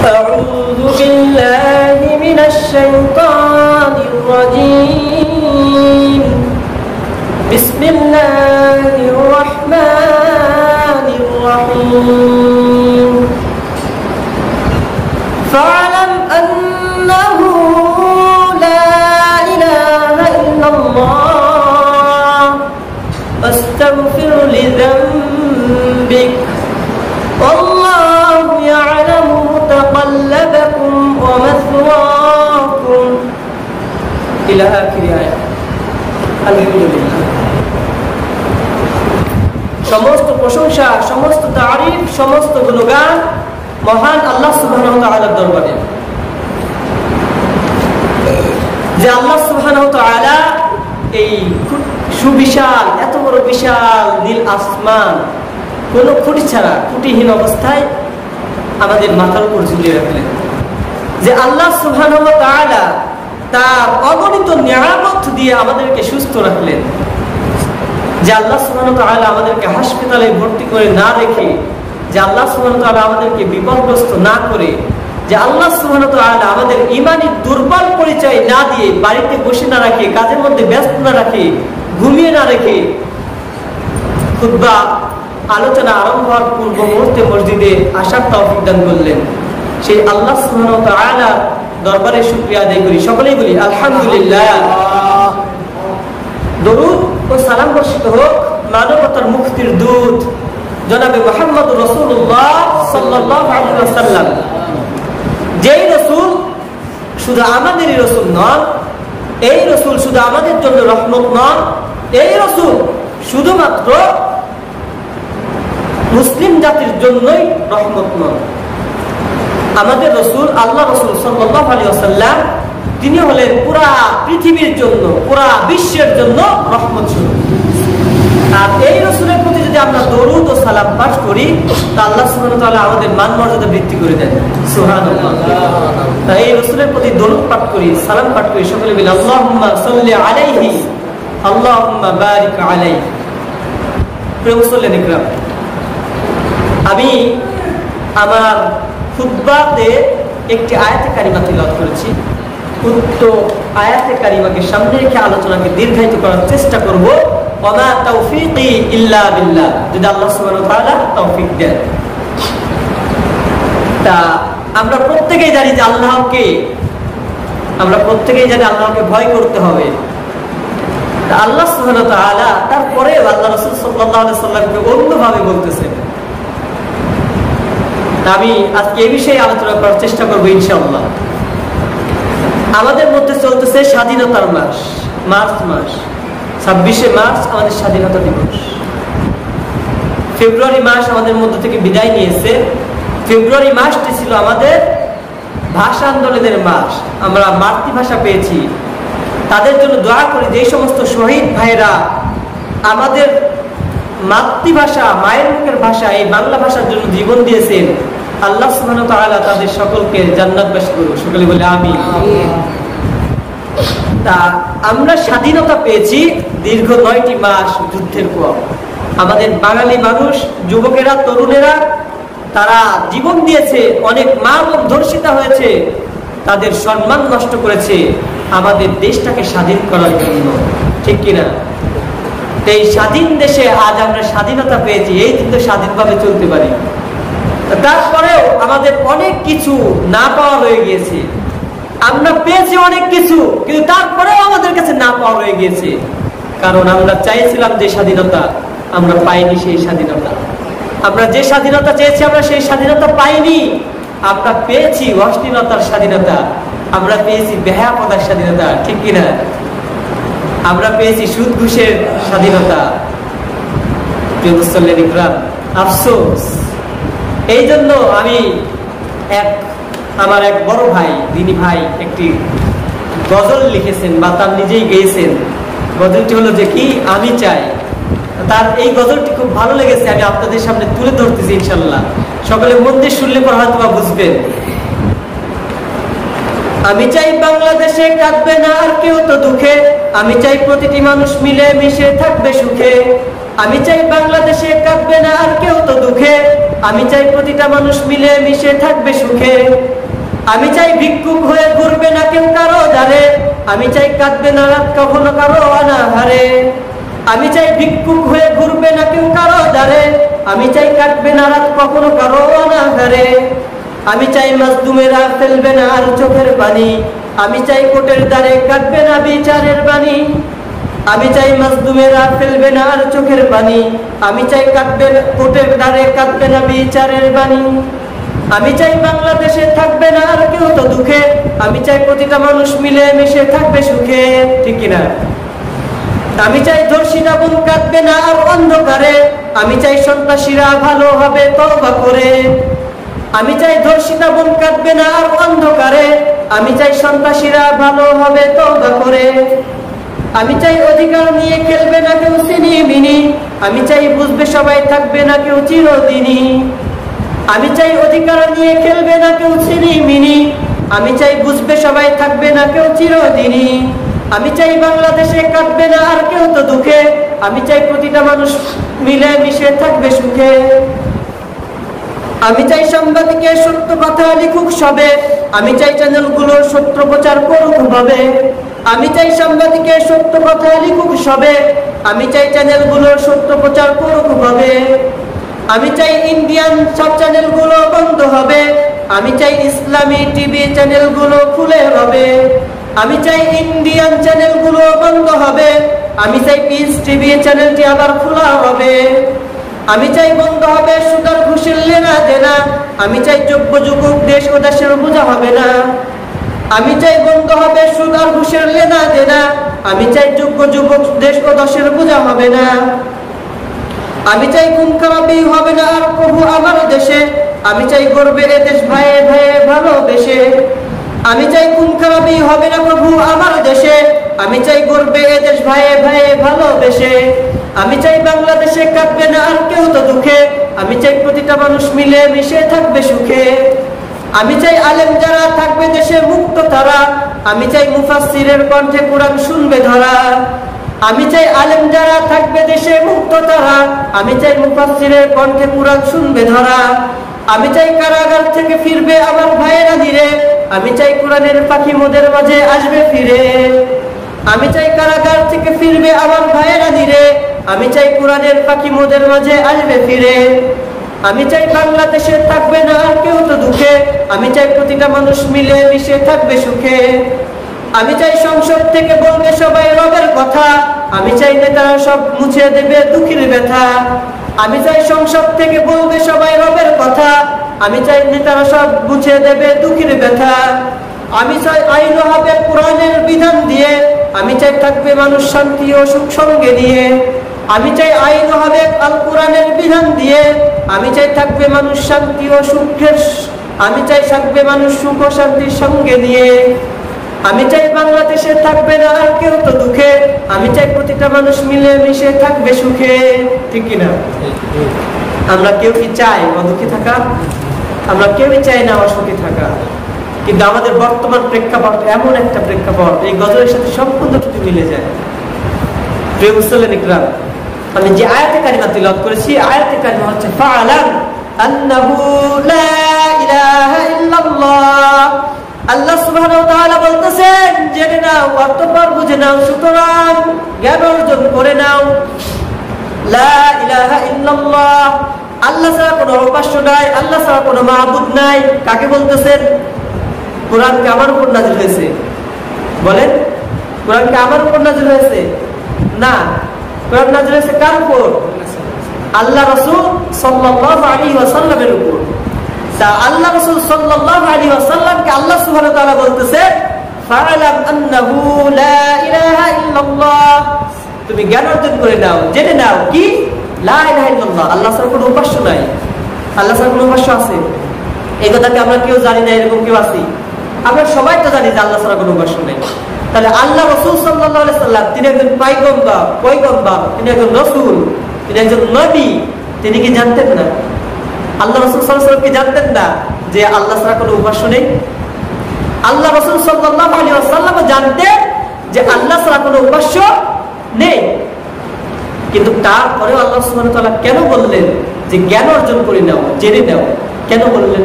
أعوذ بالله من الشيطان الرجيم بسم الله الرحمن الرحيم فاعلم أنه لا إله إلا الله واستغفر لذنبك والله يعلم متقلبكم ومثواكم إلى آخر آية الحمد لله সমস্ত প্রশংসা, সমস্ত তারিফ, সমস্ত গুণগান মহান আল্লাহ সুবহানাহু ওয়া তাআলার দরবারে। যে আল্লাহ সুবহানাহু ওয়া তাআলা এই সুবিশাল, এত বড় বিশাল নীল আসমান কোনো খুঁটি ছাড়া, খুঁটিহীন অবস্থায় আমাদের মাথার উপর ঝুলিয়ে রাখলেন। যে আল্লাহ সুবহানাহু ওয়া তাআলা তার অগণিত নিয়ামত দিয়ে আমাদেরকে সুস্থ রাখলেন। যে আল্লাহ সুবহানাহু ওয়া তাআলা আমাদেরকে হাসপাতালে ভর্তি করে না রেখে, যে আল্লাহ সুবহানাহু ওয়া তাআলা আমাদেরকে বিপদগ্রস্ত না করে, যে আল্লাহ সুবহানাহু ওয়া তাআলা আমাদের ঈমানি দুর্বল পরিচয় না দিয়ে বাড়িতে বসে না রাখে, কাজের মধ্যে ব্যস্ত না রাখে, ঘুমিয়ে না রেখে খুতবা আলোচনা আরম্ভ হওয়ার পূর্ব মুহূর্তে মসজিদে আসার তৌফিক দান করলেন। সেই আল্লাহ সুবহানাহু ওয়া তাআলা দরবারে শুকরিয়া আদায় করি, সকলেই বলি আলহামদুলিল্লাহ। দরুদ ও সালাম বর্ষিত হোক মানবতার মুক্তির দূত জনাবে মুহাম্মদ রাসূলুল্লাহ সাল্লাল্লাহু আলাইহি ওয়াসাল্লাম। যেই রাসূল শুধু আমাদেরই রাসূল নন, এই রাসূল শুধু আমাদের জন্য রহমত নন, এই রাসূল শুধুমাত্র মুসলিম জাতির জন্যই রহমত নন। আমাদের রাসূল আল্লাহ রাসূল সাল্লাল্লাহু আলাইহি ওয়াসাল্লাম তিনি হলেন পুরা পৃথিবীর জন্য, পুরা বিশ্বের জন্য রহমত স্বরূপ। আর এই রাসূলের প্রতি যদি আমরা দরুদ ও সালাম পাঠ করি তা আল্লাহ সুবহানাহু ওয়া তাআলা আমাদের মান মর্যাদা বৃদ্ধি করে দেন। সুবহানাল্লাহ। তাই এই রাসূলের প্রতি দরুদ পাঠ করি, সালাম পাঠ করি, সকলে বলি আল্লাহুম্মা সাল্লি আলাইহি আল্লাহুম্মা বারিক আলাইহি। প্রিয় মুসল্লিন ইকরাম, আমি আমার খুতবাতে একটি আয়াতে কারিমা তিলাওয়াত করেছি। উক্ত আয়াতে কারিমাকে সামনে রেখে আলোচনাকে দীর্ঘায়িত করার চেষ্টা করব। ওয়া তাওফীকি ইল্লা বিল্লাহ, যদি আল্লাহ সুবহানাহু ওয়া তাআলা তৌফিক দেন। তা আমরা প্রত্যেকেই জানি যে আল্লাহকে, আমরা প্রত্যেকেই জানি আল্লাহকে ভয় করতে হবে। তা আল্লাহ সুবহানাহু ওয়া তাআলা তারপরে আল্লাহ রাসূল সাল্লাল্লাহু আলাইহি ওয়াসাল্লামকে অন্যভাবে বলতেছেন। আমি আজকে এই বিষয়ে আলোচনা করার চেষ্টা করবো ইনশাআল্লাহ। আমাদের মধ্যে চলতেছে স্বাধীনতার মাস, মার্চ মাস। 26শে মার্চ আমাদের স্বাধীনতা দিবস। ফেব্রুয়ারি মাস আমাদের মধ্যে থেকে বিদায় নিয়েছে। ফেব্রুয়ারি মাসটি ছিল আমাদের ভাষা আন্দোলনের মাস। আমরা মাতৃভাষা পেয়েছি, তাদের জন্য দোয়া করি যে সমস্ত শহীদ ভাইরা আমাদের মাতৃভাষা, মায়ের মুখের ভাষা, এই বাংলা ভাষার জন্য জীবন দিয়েছেন, আল্লাহ সুবহানাহু ওয়া তাআলা তাদের সকলকে জান্নাতবাসী করুন, সকলে বলে আমিন। তা আমরা স্বাধীনতা পেয়েছি দীর্ঘ 9টি মাস যুদ্ধের পর। আমাদের বাঙালি মানুষ, যুবকেরা, তরুণেরা তারা জীবন দিয়েছে, অনেক মা বোন ধর্ষিতা হয়েছে, তাদের সম্মান নষ্ট করেছে আমাদের দেশটাকে স্বাধীন করার জন্য, ঠিক কিনা? এই স্বাধীন দেশে আজ আমরা স্বাধীনতা পেয়েছি, এই কিন্তু স্বাধীনভাবে চলতে পারি। তারপরেও আমাদের অনেক কিছু না পাওয়া রয়ে গিয়েছে। আমরা পেয়েছি অনেক কিছু, কিন্তু তারপরেও আমাদের কাছে না পাওয়া রয়ে গিয়েছে। কারণ আমরা চাইছিলাম যে স্বাধীনতা, আমরা পাইনি সেই স্বাধীনতা। আমরা যে স্বাধীনতা চেয়েছি আমরা সেই স্বাধীনতা পাইনি। আমরা পেয়েছি অশ্লীলতার স্বাধীনতা, আমরা পেয়েছি বেহায়াপনার স্বাধীনতা, ঠিক কিনা? আমরা পেয়েছি সুদ ঘুষের স্বাধীনতা। প্রিয় মুসল্লিন ইকরাম, আফসোস। এই জন্য আমি আমার এক বড় ভাই, দিনী ভাই, একটি গজল লিখেছেন বা তার নিজেই গেয়েছেন। গজলটি হলো যে কি, আমি চাই। তার এই গজলটি খুব ভালো লেগেছে, আমি আপনাদের সামনে তুলে ধরতেছি ইনশাল্লাহ। সকলে মন দিয়ে শুনলে পর হয়তো বুঝবেন। আমি চাই বাংলাদেশে কাঁদবে না আর কেউ তো দুঃখে, আমি চাই প্রতিটি মানুষ মিলে মিশে থাকবে সুখে। আমি চাই বাংলাদেশে কাঁদবে না আর কেউ তো দুঃখে, আমি চাই প্রতিটা মানুষ মিলে মিশে থাকবে সুখে। আমি চাই ভিক্ষুক হয়ে ঘুরবে না কেউ কারো দ্বারে, আমি চাই কাঁদবে না রাত কখনো কারো অনাহারে। আমি চাই ভিক্ষুক হয়ে ঘুরবে না কেউ কারো দ্বারে, আমি চাই কাটবে না রাত কখনো কারো অনাহারে। আমি চাই মাজলুমেরা ফেলবে না আর চোখের পানি, আমি চাই কোর্টের দ্বারে কাটবে না বিচারের বাণী। আমি চাই মাজলুমেরা ফেলবে না আর চোখের পানি, আমি চাই কাটবে কোর্টের দ্বারে কাটবে না বিচারের বাণী। আমি চাই বাংলাদেশে থাকবে না আর কেউ তো দুঃখে, আমি চাই প্রতিটা মানুষ মিলে মিশে থাকবে সুখে, ঠিক কিনা? আমি চাই ধর্ষিতা বোন কাঁদবে না আর অন্ধকারে, আমি চাই সন্ত্রাসীরা ভালো হবে তওবা করে। আমি চাই ধর্ষিতা বোন কাঁদবে না আর অন্ধকারে, আমি চাই সন্ত্রাসীরা ভালো হবে তওবা করে। আমি চাই অধিকার নিয়ে খেলবে না কেউ সিনিমিনি, আমি চাই বুঝবে সবাই থাকবে না কেউ চিরদিনই। আমি চাই অধিকার নিয়ে খেলবে না কেউ সিনিমিনি, আমি চাই বুঝবে সবাই থাকবে না কেউ চিরদিনই। আমি চাই বাংলাদেশে কাটবে না আর কেউ তো দুঃখে, আমি চাই প্রতিটা মানুষ মিলে মিশে থাকবে সুখে। আমি চাই সাংবাদিকের সত্য কথা লিখুক সবে, আমি চাই চ্যানেলগুলো সত্য প্রচার করুক ভাবে। আমি চাই সাংবাদিকের সত্য কথা লিখুক সবে, আমি চাই চ্যানেলগুলো সত্য প্রচার করুক ভাবে। আমি চাই ইন্ডিয়ান সব চ্যানেলগুলো বন্ধ হবে, আমি চাই ইসলামী টিভি চ্যানেলগুলো খুলে হবে। আমি চাই ইন্ডিয়ান চ্যানেলগুলো বন্ধ হবে, আমি চাই পিস টিভি চ্যানেলটি আবার খোলা হবে। আমি চাই বন্ধ হবে সুদার ঘুষের লেনা দেনা, আমি চাই যোগ্য যুবক দেশ ও দেশের বোঝা হবে না। আমি চাই বন্ধ হবে সুদার ঘুষের লেনা দেনা, আমি চাই যোগ্য যুবক দেশ ও দেশের বোঝা হবে না। আমি চাই খুন খারাপি হবে না আর প্রভু আমার দেশে, আমি চাই গর্বে এ দেশ ভাইয়ে ভাইয়ে ভালোবেসে। আমি চাই খুন খারাপি হবে না প্রভু আমার দেশে, আমি চাই গর্বে এ দেশ ভাইয়ে ভাইয়ে ভালোবেসে। আমি চাই বাংলাদেশে কাটবে না আর কেউ তো দুঃখে, আমি চাই প্রতিটা মানুষ মিলে মিশে থাকবে সুখে। আমি চাই আলেম যারা থাকবে দেশে মুক্ত তারা, আমি চাই মুফাসসিরের কণ্ঠে কোরআন শুনবে ধরা। আমি চাই আলেম যারা থাকবে দেশে মুক্ত তারা, আমি চাই মুফাসসিরের কণ্ঠে কোরআন শুনবে ধরা। আমি চাই কারাগার থেকে ফিরবে আমার ভাইয়েরা ধীরে, আমি চাই কোরআনের পাখি মোদের মাঝে আসবে ফিরে। আমি চাই কারাগার থেকে ফিরবে আমার ভাইয়েরা ধীরে, আমি চাই কোরআনের পাখি মোদের মাঝে আসবে ফিরে। আমি চাই বাংলাদেশে থাকবে না আর কেউ তো দুঃখে, আমি চাই প্রতিটা মানুষ মিলে মিশে থাকবে সুখে। আমি চাই সংসদ থেকে বলবে সবাই রবের কথা, আমি চাই নেতারা সব মুছে দেবে দুঃখের ব্যথা। আমি চাই সংসদ থেকে বলবে সবাই রবের কথা, আমি চাই নেতারা সব মুছে দেবে দুঃখের ব্যথা। আমি চাই আইন হবে কোরআনের বিধান দিয়ে, আমি চাই থাকবে মানুষ শান্তি ও সুখ সঙ্গে নিয়ে। আমি চাই আইন হবে আল কোরআনের বিধান দিয়ে, আমি চাই থাকবে মানুষ শান্তি ও সুখের, আমি চাই থাকবে মানুষ সুখ ও শান্তির সঙ্গে নিয়ে। আমি চাই বাংলাদেশে থাকবে না আর কেউ তো দুঃখে, আমি চাই প্রতিটা মানুষ মিলে মিশে থাকবে সুখে, ঠিক কিনা? আমরা কেউ কি চাই দুঃখে থাকা? আমরা কেউই চাই না অসুখী থাকা, কিন্তু আমাদের বর্তমান প্রেক্ষাপট এমন একটা প্রেক্ষাপট এই গজলের সাথে সম্পূর্ণ কিছু মিলে যায়। প্রিয় মুসলিম ইকরাম, আমি যে আয়াতে কারিমা তিলাওয়াত করেছি, আয়াতে কারিমা হচ্ছে ফাআলাম আন্নাহু লা ইলাহা ইল্লাল্লাহ। আল্লাহ সুবহানাহু ওয়া তাআলা বলতেছেন জেনে নাও, অতঃপর বুঝে নাও, সুতরাং জ্ঞান অর্জন করে নাও। লা ইলাহা ইল্লাল্লাহ, আল্লাহ ছাড়া কোনো উপাস্য নাই, আল্লাহ ছাড়া কোনো মাবুদ নাই। কাকে বলতেছেন? কোরআন কি আমার উপর নাযিল হয়েছে? বলেন, কোরআন কি আমার উপর নাযিল হয়েছে? না, কোরআন নাযিল হয়েছে কার উপর? আল্লাহ রাসূল সাল্লাল্লাহু আলাইহি ওয়াসাল্লামের উপর। তা আল্লাহ রাসূল সাল্লাল্লাহু আলাইহি ওয়াসাল্লামকে আল্লাহ সুবহানাহু ওয়া তাআলা বলতেছে ফাআলাম আন্নাহু লা ইলাহা ইল্লাল্লাহ, তুমি জ্ঞান অর্জন করে নাও, জেনে নাও কি লা ইলাহা ইল্লাল্লাহ, আল্লাহ ছাড়া কোনো উপাস্য নাই। আল্লাহ ছাড়া কোনো উপাস্য আছে? এই কথাকে আমরা কেউ জানি না, এরকম কেউ আছি? আমরা সবাই তো জানি যে আল্লাহ ছাড়া কোনো উপাস্য নেই। তাহলে আল্লাহ রাসূল সাল্লাল্লাহু আলাইহি সাল্লাম তিনি একজন পয়গম্বর, তিনি একজন রাসূল, তিনি একজন নবী, তিনি কি জানতেন না? আল্লাহ রাসূল সাল্লাল্লাহু আলাইহি ওয়াসাল্লাম কি জানতেন না যে আল্লাহ ছাড়া কোনো উপাস্য নেই? আল্লাহ রাসূল সাল্লাল্লাহু আলাইহি ওয়াসাল্লাম জানতেন যে আল্লাহ ছাড়া কোনো উপাস্য নেই, কিন্তু তারপরে আল্লাহ সুবহানাহু ওয়া তাআলা কেন বললেন যে জ্ঞান অর্জন করে নাও, জেনে নাও? কেন বললেন?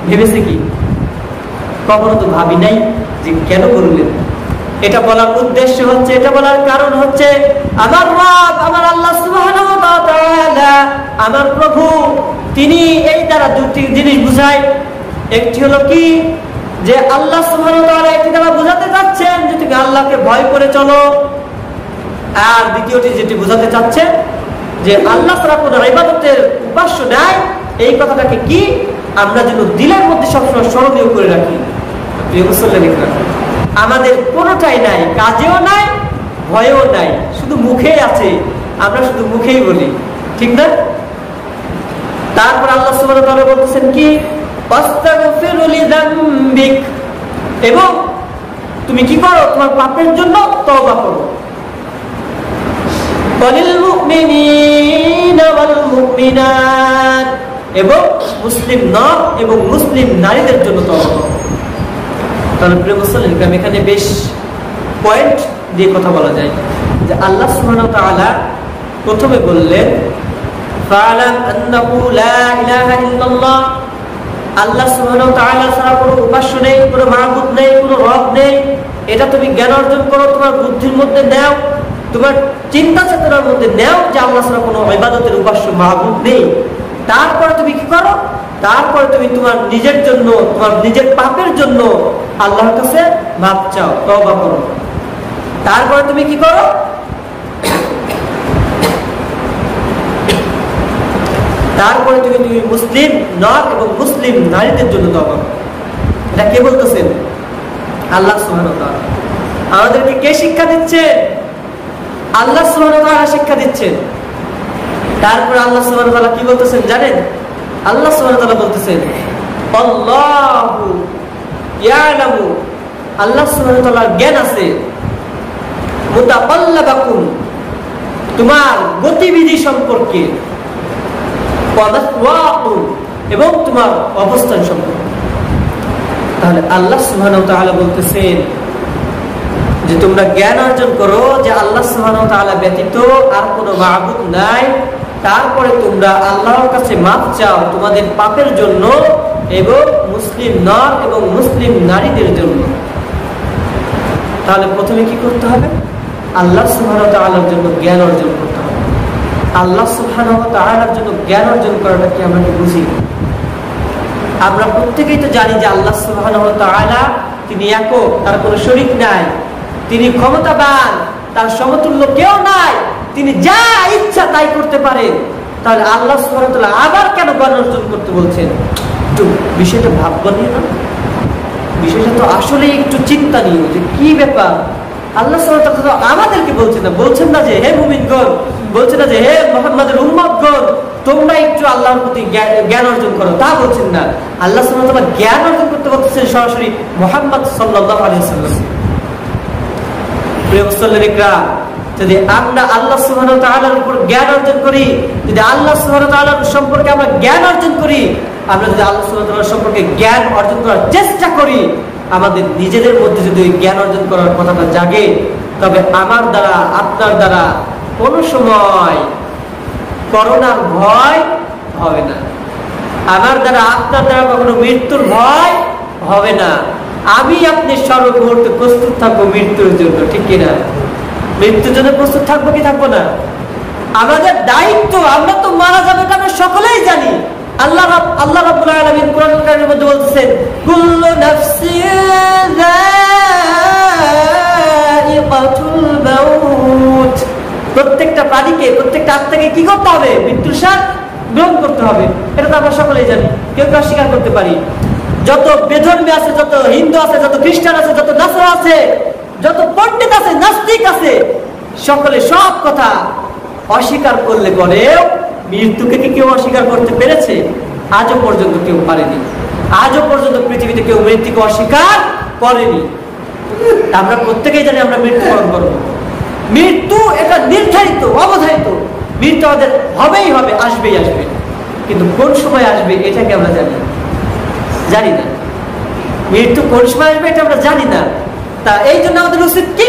ভেবেছে কি? কখনো তো ভাবি নাই যে কেন বললেন। এটা বলার উদ্দেশ্য হচ্ছে, এটা বলার কারণ হচ্ছে আমার রব, আমার আল্লাহ সুবহানাহু ওয়া তাআলা, আমার প্রভু, তিনি এই দ্বারা দুটি জিনিস বুঝায়। একটি হলো কি, যে আল্লাহ সুবহানাহু ওয়া তাআলা এটি দ্বারা বোঝাতে চাচ্ছেন যে তুমি আল্লাহকে ভয় করে চলো। আর দ্বিতীয়টি যেটি বোঝাতে চাচ্ছে যে আল্লাহ ছাড়া কোনো ইবাদতের উপাস্য নাই, এই কথাটাকে কি আমরা যেন দিলের মধ্যে সবসময় স্মরণীয় করে রাখি। প্রিয় মুসল্লিরা, আমাদের কোনোটাই নাই, কাজেও নাই, ভয়েও নাই, শুধু মুখেই আছে, আমরা শুধু মুখেই বলি, ঠিক না? তারপর আল্লাহ সুবহানাহু ওয়া তাআলা বলতেছেন কি, আস্তাগফির লিযামবিক, এবং তুমি কি করো, তোমার পাপের জন্য তওবা করো। ওয়ালিল মুমিনিনা ওয়াল মুমিনাত, এবং মুসলিম নর এবং মুসলিম নারীদের জন্য তওবা করো। তাহলে প্রিয় মুসল্লিরা, এখানে বেশ পয়েন্ট দিয়ে কথা বলা যায় যে আল্লাহ সুবহানাহু ওয়া তাআলা প্রথমে বললেন ফা'লাম আন্নাহু লা ইলাহা ইল্লাল্লাহ, আল্লাহ সুবহানাহু ওয়া তাআলা ছাড়া কোনো উপাস্য নেই, কোনো মাবুদ নেই, কোনো রব নেই। এটা তুমি জ্ঞান অর্জন করো, তোমার বুদ্ধির মধ্যে নাও, তোমার চিন্তা চেতনার মধ্যে নাও যে আল্লাহ ছাড়া কোনো ইবাদতের উপাস্য মাবুদ নেই। তারপরে তুমি কি করো, তারপরে তুমি তোমার নিজের জন্য, তোমার নিজের পাপের জন্য আল্লাহর কাছে মাপ চাও, তওবা করো। তারপরে তুমি কি করো, তারপরে তুমি মুসলিম নর এবং মুসলিম নারীদের জন্য তওবা করো। এটা কে বলতেছেন? আল্লাহ সুবহানাহু ওয়া তাআলা। আমাদেরকে কে শিক্ষা দিচ্ছে? আল্লাহ সুবহানাহু ওয়া তাআলা শিক্ষা দিচ্ছেন। তারপর আল্লাহ সুবহানাহু ওয়া তাআলা কি বলতেছেন জানেন? আল্লাহ সুবহানাহু ওয়া তাআলা বলতেছেন আল্লাহু ইয়ালামু, আল্লাহ সুবহানাহু ওয়া তাআলার জ্ঞান আছে, মুতাকাল্লাবাকুম, তোমার গতিবিধি সম্পর্কে, ওয়াদাওয়াকুম, এবং তোমার অবস্থান সম্পর্কে। তাহলে আল্লাহ সুবহানাহু ওয়া তাআলা বলতেছেন যে তোমরা জ্ঞান অর্জন করো যে আল্লাহ সুবহানাহু ওয়া তাআলা ব্যতীত আর কোনো মাবুদ নাই। তারপরে তোমরা আল্লাহর কাছে মাফ চাও তোমাদের পাপের জন্য এবং মুসলিম নর এবং মুসলিম নারীদের জন্য। তাহলে প্রথমে কি করতে হবে? আল্লাহ সুবহানাহু ওয়া তাআলার জন্য জ্ঞান অর্জন করতে হবে। আল্লাহ সুবহানাহু ওয়া তাআলার জন্য জ্ঞান অর্জন করাটা কি আমরা কি বুঝি? আমরা প্রত্যেকেই তো জানি যে আল্লাহ সুবহানাহু ওয়া তাআলা তিনি একক, তার কোনো শরীক নাই, তিনি ক্ষমতাবান, তার সমতুল্য কেউ নাই, তিনি যা ইচ্ছা তাই করতে পারেন। তাহলে আল্লাহ সুবহানাহু ওয়া তাআলা আবার কেন জ্ঞান অর্জন করতে বলছেন? একটু বিষয়টা ভাববা নিয়ে না, বিষয়টা তো আসলে একটু চিন্তা নিয়ে যে কি ব্যাপার। আল্লাহ সুবহানাহু ওয়া তাআলা আমাদেরকে বলছেন না যে হে মুমিনগণ, বলছেন না যে হে মুহাম্মাদের উম্মতগণ তোমরা একটু আল্লাহর প্রতি জ্ঞান অর্জন করো, তা বলছেন না। আল্লাহ সুবহানাহু ওয়া তাআলা জ্ঞান অর্জন করতে বলতেছেন সরাসরি মুহাম্মদ সাল্লাল্লাহু আলাইহি ওয়াসাল্লাম। প্রিয় মুসল্লিরা, যদি আমরা আল্লাহ সুবহানাহু ওয়া তাআলার উপর জ্ঞান অর্জন করি, যদি আল্লাহ সুবহানাহু ওয়া তাআলার সম্পর্কে আমরা জ্ঞান অর্জন করি, আমরা যদি আল্লাহ সুবহানাহু ওয়া তাআলার সম্পর্কে জ্ঞান অর্জন করার চেষ্টা করি, আমাদের নিজেদের মধ্যে যদি ওই জ্ঞান অর্জন করার কথাটা জাগে, তবে আমার দ্বারা আপনার দ্বারা কোনো সময় করোনার ভয় হবে না, আমার দ্বারা আপনার দ্বারা কখনো মৃত্যুর ভয় হবে না। আমি আপনি সর্বমুহূর্তে প্রস্তুত থাকবো মৃত্যুর জন্য, ঠিক কিনা? মৃত্যুর জন্য প্রস্তুত থাকবো কি থাকবো না? আমাদের দায়িত্ব, আমরা তো মারা যাবে এটা আমরা সকলেই জানি। আল্লাহ রাব্বুল আলামিন কোরআন কারীমের মধ্যে বলতেছেন কুল্লু নাফসিন যায়িকাতুল মাউত, প্রত্যেকটা প্রাণীকে, প্রত্যেকটা আত্মাকে কি করতে হবে? মৃত্যুর স্বাদ গ্রহণ করতে হবে। এটা তো আমরা সকলেই জানি, কেউ কেউ অস্বীকার করতে পারি। যত বেধর্মী আছে, যত হিন্দু আছে, যত খ্রিস্টান আছে, যত নাসারা আছে, যত পণ্ডিত আছে, নাস্তিক আছে, সকলে সব কথা অস্বীকার করলে পরেও মৃত্যুকে কি কেউ অস্বীকার করতে পেরেছে? আজও পর্যন্ত কেউ পারেনি। আজও পর্যন্ত পৃথিবীতে কেউ মৃত্যুকে অস্বীকার করেনি। আমরা প্রত্যেকেই জানি আমরা মৃত্যুবরণ করবো। মৃত্যু এটা নির্ধারিত, অবধারিত। মৃত্যু আমাদের হবেই হবে, আসবেই আসবে, কিন্তু কোন সময় আসবে এটাকে আমরা জানি না। মৃত্যু কোন সময় আসবে এটা আমরা জানি না। তা এই জন্য আমাদের উচিত কি?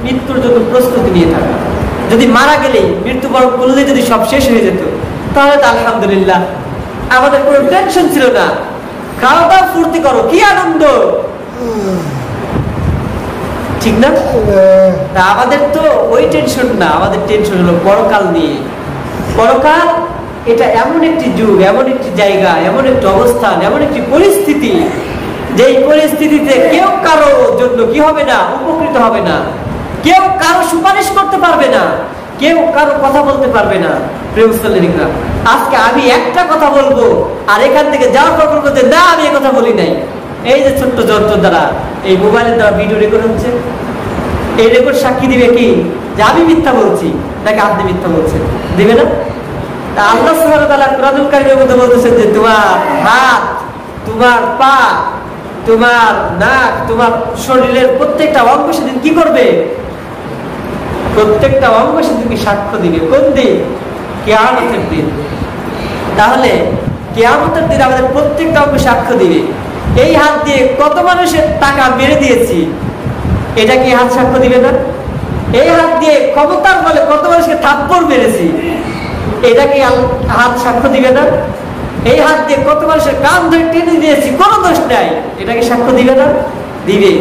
মৃত্যুর জন্য প্রস্তুতি নিয়ে থাকা। যদি মারা গেলেই, মৃত্যুবরণ করলে যদি সব শেষ হয়ে যেত, তাহলে তো আলহামদুলিল্লাহ, আমাদের কোনো টেনশন ছিল না। খাওয়া দাওয়া ফুর্তি করো, কি আনন্দ, ঠিক না? তা আমাদের তো ওই টেনশন না, আমাদের টেনশন হলো পরকাল নিয়ে। পরকাল এটা এমন একটি যুগ, এমন একটি জায়গা, এমন একটি অবস্থান, এমন একটি পরিস্থিতি, যেই পরিস্থিতিতে কেউ কারো জন্য কি হবে না, উপকৃত হবে না, কেউ কারো সুপারিশ করতে পারবে না, কেউ কারো কথা বলতে পারবে না। আজকে আমি একটা কথা বলবো আর এখান থেকে যাওয়ার পর বলবো যে না আমি এই কথা বলি নাই। এই যে ছোট্ট যন্ত্র দ্বারা, এই মোবাইলের দ্বারা ভিডিও রেকর্ড হচ্ছে, এই রেকর্ড সাক্ষী দিবে কি যে আমি মিথ্যা বলছি নাকি আপনি মিথ্যা বলছেন? দিবে না? আল্লাহ সুবহানাহু ওয়া তাআলা কুরআনুল কারীমের মধ্যে বলতেছেন যে তোমার হাত, তোমার পা, তোমার নাক, তোমার শরীরের প্রত্যেকটা অঙ্গ সেদিন কি করবে? প্রত্যেকটা অঙ্গ সেদিন সাক্ষ্য দিবে। কোন দিন? কিয়ামতের দিন। তাহলে কিয়ামতের দিন আমাদের প্রত্যেকটা অঙ্গ সাক্ষ্য দিবে। এই হাত দিয়ে কত মানুষের টাকা মেরে দিয়েছি, এটা কি হাত সাক্ষ্য দিবে না? এই হাত দিয়ে ক্ষমতার বলে কত মানুষকে থাপ্পড় মেরেছি, এটা কি হাত সাক্ষ্য দিবে না? এই হাত দিয়ে কত মানুষের কান ধরে টেনে দিয়েছি, কোনো দোষ নাই, এটা কি সাক্ষ্য দিবে না? দিবে।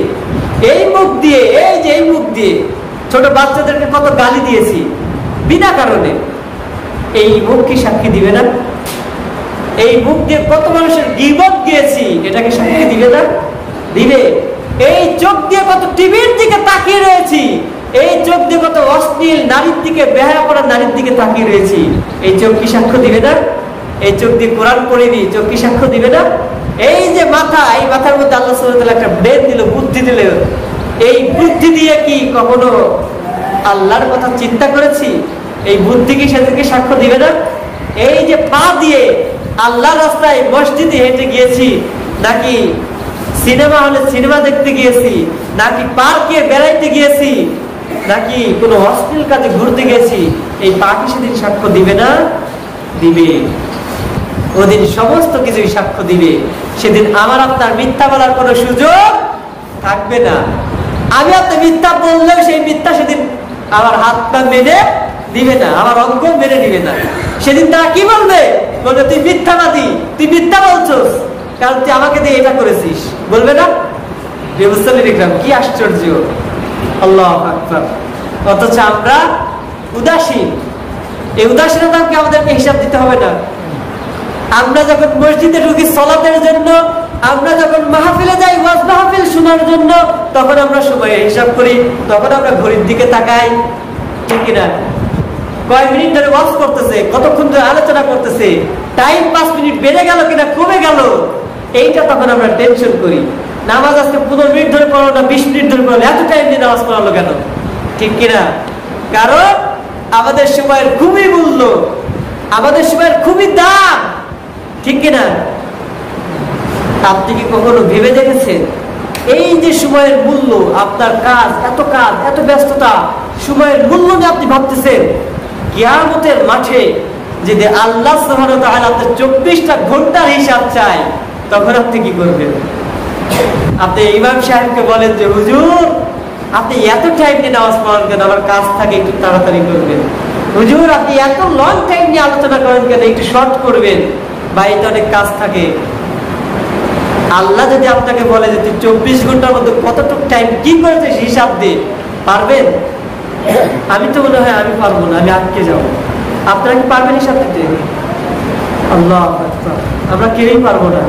এই মুখ দিয়ে, এই যে এই মুখ দিয়ে ছোট বাচ্চাদেরকে কত গালি দিয়েছি বিনা কারণে, এই মুখ কি সাক্ষী দিবে না? এই মুখ দিয়ে কত মানুষের গীবত দিয়েছি, এটা কি সাক্ষী দিবে না? দিবে। এই চোখ দিয়ে কত টিভির দিকে তাকিয়ে রয়েছি, এই চোখ দিয়ে কত অশ্লীল নারীর দিকে, বেহায়া পড়া নারীর দিকে তাকিয়ে রয়েছি, এই চোখ কি সাক্ষ্য দিবে না? এই চোখ দিয়ে কোরআন পড়িনি, চোখ কি সাক্ষ্য দিবে না? এই যে মাথা, এই মাথার মধ্যে আল্লাহ সুবহানাহু ওয়া তাআলা একটা ব্রেন দিল, বুদ্ধি দিল, এই বুদ্ধি দিয়ে কি কখনো আল্লাহর কথা চিন্তা করেছি? এই বুদ্ধি কি সেদিকে সাক্ষ্য দিবে না? এই যে পা দিয়ে আল্লাহর রাস্তায় মসজিদে হেঁটে গিয়েছি, নাকি সিনেমা হলে সিনেমা দেখতে গিয়েছি, নাকি পার্কে বেড়াইতে গিয়েছি, নাকি কোনো অশ্লীল কাজে ঘুরতে গেছি, এই পা কি সেদিন সাক্ষ্য দিবে না? দিবে। ওদিন সমস্ত কিছুই সাক্ষ্য দিবে। সেদিন আমার আপনার মিথ্যা বলার কোনো সুযোগ থাকবে না। আমি আপনি মিথ্যা বললেও সেই মিথ্যা সেদিন আমার হাত পা মেনে দিবে না, আমার অঙ্গ মেনে দিবে না। সেদিন তারা কি বলবে? বলবে তুই মিথ্যাবাদী, তুই মিথ্যা বলছস, কারণ তুই আমাকে দিয়ে এটা করেছিস, বলবে না? কি আশ্চর্য! আল্লাহু আকবার। অথচ আমরা উদাসীন। এই উদাসীনতাকে আমাদেরকে হিসাব দিতে হবে না। আমরা যখন মসজিদে ঢুকি সালাতের জন্য, আমরা যখন মাহফিলে যাই ওয়াজ মাহফিল শোনার জন্য, তখন আমরা সময় হিসাব করি, তখন আমরা ঘড়ির দিকে তাকাই, ঠিক কিনা? কয় মিনিট ধরে ওয়াজ করতেছে, কতক্ষণ ধরে আলোচনা করতেছে, টাইম 5 মিনিট বেড়ে গেল কিনা কমে গেল, এইটা তখন আমরা টেনশন করি। নামাজ আজকে 15 মিনিট ধরে পড়লো না 20 মিনিট ধরে পড়লো, এত টাইম দিয়ে নামাজ পড়ালো কেন? ঠিক কিনা? কারণ আমাদের সময়ের খুবই মূল্য, আমাদের সময়ের খুবই দাম, ঠিক কিনা? আপনি কি কখনো ভেবে দেখেছেন এই যে সময়ের মূল্য? আপনার কাজ, এত ব্যস্ততা, সময়ের মূল্য নিয়ে আপনি ভাবতেছেন। কিয়ামতের মাঠে যদি আল্লাহ সুবহানাহু ওয়া তাআলা আপনার 24টা ঘন্টার হিসাব চায়, তখন আপনি কি করবেন? আপনি ইমাম সাহেবকে বলেন যে হুজুর আপনি এত টাইম নিয়ে নামাজ পড়ান কেন, আমার কাজ থাকে, একটু তাড়াতাড়ি করবেন। হুজুর আপনি এত লং টাইম নিয়ে আলোচনা করেন কেন, একটু শর্ট করবেন, বাড়িতে অনেক কাজ থাকে। আল্লাহ যদি আপনাকে বলে যে তুই 24 ঘন্টার মধ্যে কতটুকু টাইম কি করেছিস হিসাব দিয়ে, পারবেন? আমি তো মনে হয় আমি পারবো না, আমি আটকে যাবো। আপনারা কি পারবেন হিসাব দিতে? আল্লাহ আকবার। আমরা কেউই পারবো না,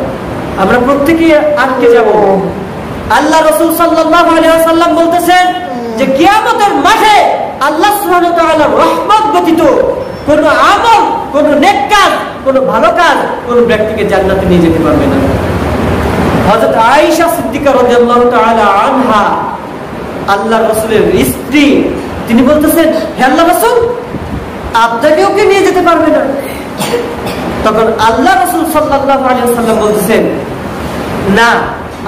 আমরা প্রত্যেকেই আটকে যাব। আল্লাহ রাসূল সাল্লাল্লাহু আলাইহি ওয়াসাল্লাম বলতেছেন যে কিয়ামতের মাঠে আল্লাহ সুবহানাহু ওয়া তাআলার রহমত ব্যতীত কোন আমল, কোন নেক কাজ, কোন ভালো কাজ কোন ব্যক্তিকে জান্নাতে নিয়ে যেতে পারবে না। হযরত আয়েশা সিদ্দিকা রাদিয়াল্লাহু তাআলা আনহা, আল্লাহর রাসূলের স্ত্রী, তিনি বলতেছেন হে আল্লাহর রাসূল আপনাকেও কি নিয়ে যেতে পারবে না? তখন আল্লাহ রাসূল সাল্লাল্লাহু আলাইহি ওয়াসাল্লাম বলতেছেন না,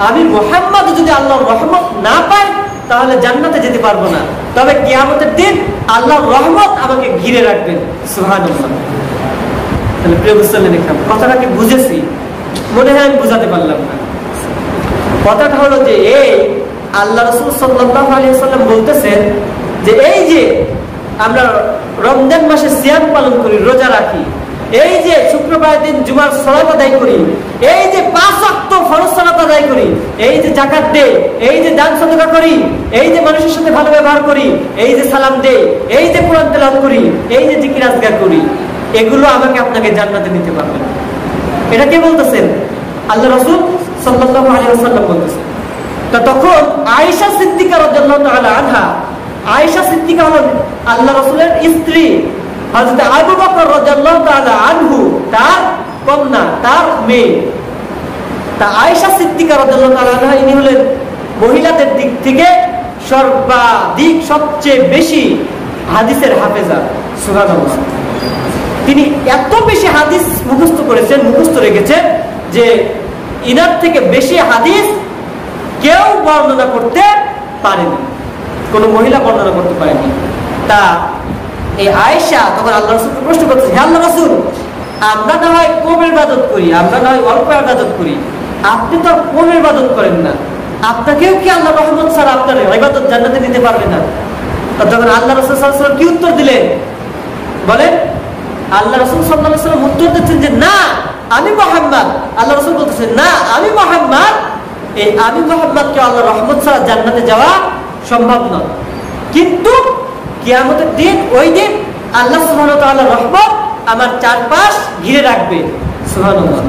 আমি মুহাম্মদ যদি আল্লাহর রহমত না পাই তাহলে জান্নাতে যেতে পারবো না, তবে কিয়ামতের দিন আল্লাহর রহমত আমাকে ঘিরে রাখবেন। সুবহানাল্লাহ। তাহলে প্রিয় মুসলিম, কথাটা কি বুঝেছি? মনে হয় আমি বুঝাতে পারলাম না। কথাটা হলো যে এই আল্লাহ রাসূল সাল্লাল্লাহু আলাইহি ওয়াসাল্লাম বলতেছেন যে এই যে আমরা রমজান মাসে সিয়াম পালন করি, রোজা রাখি, এই যে শুক্রবার দিন জুমার সালাত আদায় করি, এই যে 5 ওয়াক্ত ফরজ সালাত আদায় করি, এই যে যাকাত দেই, এই যে দান সদকা করি, এই যে মানুষের সাথে ভালো ব্যবহার করি, এই যে সালাম দেই, এই যে কোরআন তেলাওয়াত করি, এই যে জিকির আজকার করি, এগুলো আমাকে আপনাকে জান্নাতে নিতে পারবে না। এটা কে বলতেছেন? আল্লাহ রাসূল সাল্লাল্লাহু আলাইহি ওয়াসাল্লাম বলতেছেন। তো তখন আয়েশা সিদ্দিকা রাদিয়াল্লাহু তাআলা আনহা, আয়েশা সিদ্দিকা হলেন আল্লাহ রাসূলের স্ত্রী, হযরত আবু বকর রাদিয়াল্লাহু তাআলা আনহু তার কন্যা, তার মেয়ে। তা আয়েশা সিদ্দিকা রাদিয়াল্লাহু তাআলা আনহা ইনি হলেন মহিলাদের দিক থেকে সর্বাধিক সবচেয়ে বেশি হাদিসের হাফেজা। সুবহানাল্লাহ। তিনি এত বেশি হাদিস মুখস্থ করেছেন, মুখস্থ রেখেছেন যে ইনার থেকে বেশি হাদিস কেউ বর্ণনা করতে পারেনি, কোন মহিলা বর্ণনা করতে পারেনি। তা এই আয়েশা তখন আল্লাহ রাসূলকে প্রশ্ন করছে, হে আল্লাহ রাসূল, আমরা না হয় কম ইবাদত করি, আমরা না হয় অল্প ইবাদত করি, আপনি তো কম ইবাদত করেন না, আপনাকেও কি আল্লাহ রহমত ছাড়া আপনার ইবাদত জান্নাতে দিতে পারবে না? তখন আল্লাহ রাসূল সাল্লাল্লাহু আলাইহি ওয়াসাল্লাম কি উত্তর দিলেন বলেন? আল্লাহ রাসূল সাল্লাল্লাহু আলাইহি ওয়াসাল্লাম উত্তর দিচ্ছেন যে না, আমি মুহাম্মদ। আল্লাহ রাসূল বলতেছেন না, আমি মুহাম্মদ, এই আমি মুহাম্মদকে আল্লাহর রহমত ছাড়া জান্নাতে যাওয়া সম্ভব নয়। কিন্তু কিয়ামতের দিন, ওই দিন আল্লাহ সুবহানাহু ওয়া তাআলার রহমত আমার চারপাশ ঘিরে রাখবে। সুবহানাল্লাহ।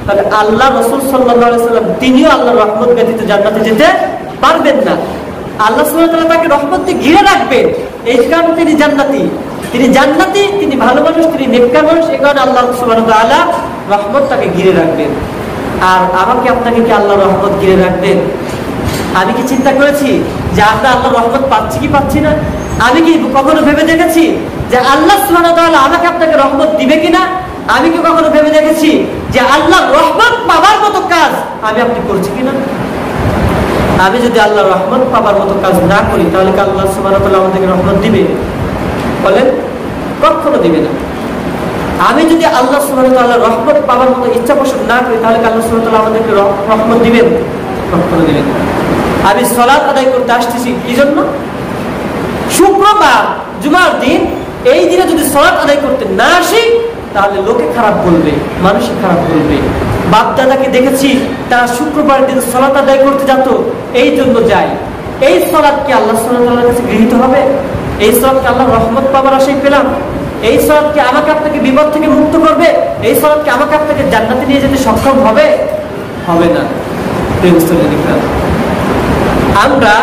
তাহলে আল্লাহ রাসূল সাল্লাল্লাহু আলাইহি ওয়াসাল্লাম তিনিও আল্লাহর রহমত ব্যতীত জান্নাতে যেতে পারবেন না। আল্লাহ সুবহানাহু ওয়া তাআলা তাকে রহমত দিয়ে ঘিরে রাখবে, এই কারণে তিনি জান্নাতি। তিনি জান্নাতি, তিনি ভালো মানুষ, তিনি নেককার মানুষ, এই কারণে আল্লাহ সুবহানাহু ওয়া তাআলা রহমত তাকে ঘিরে রাখবেন। আর আমাকে আপনাকে কি আল্লাহর রহমত ঘিরে রাখবেন? আমি কি চিন্তা করেছি যে আমরা আল্লাহর রহমত পাচ্ছি কি পাচ্ছি না? আমি কি কখনো ভেবে দেখেছি যে আল্লাহ সুবহানাহু ওয়া তাআলা আমাকে আপনাকে রহমত দিবে কিনা? আমি কি কখনো ভেবে দেখেছি যে আল্লাহর রহমত পাওয়ার মতো কাজ আমি আপনি করছি কিনা? আমি যদি আল্লাহর রহমত পাওয়ার মতো কাজ না করি, তাহলে কি আল্লাহ সুবহানাহু ওয়া তাআলা আমাদেরকে রহমত দিবে? বলেন, কখনো দিবে না। আমি যদি আল্লাহ সুবহানাহু ওয়া তাআলার রহমত পাওয়ার মতো ইচ্ছা পোষণ না করি, তাহলে কি আল্লাহ সুবহানাহু ওয়া তাআলা আমাদেরকে রহমত দিবেন? কখনো দিবেন না। আমি সালাত আদায় করতে আসতেছি কি জন্য? শুক্রবার জুমার দিন, এই দিনে যদি সালাত আদায় করতে না আসি, তাহলে লোকে খারাপ বলবে, মানুষই খারাপ বলবে। বাপ দাদাকে দেখেছি তারা শুক্রবার দিন সালাত আদায় করতে যেত, এই জন্য যায়। এই সালাত কি আল্লাহ সুবহানাহু ওয়া তাআলার কাছে গৃহীত হবে? এই সালাত কি আল্লাহর রহমত পাওয়ার আশায় পেলাম? এই সালাত কি আমাকে আপনাকে বিপদ থেকে মুক্ত করবে? এই সালাত কি আমাকে আপনাকে জান্নাতে নিয়ে যেতে সক্ষম হবে? হবে না। আমরা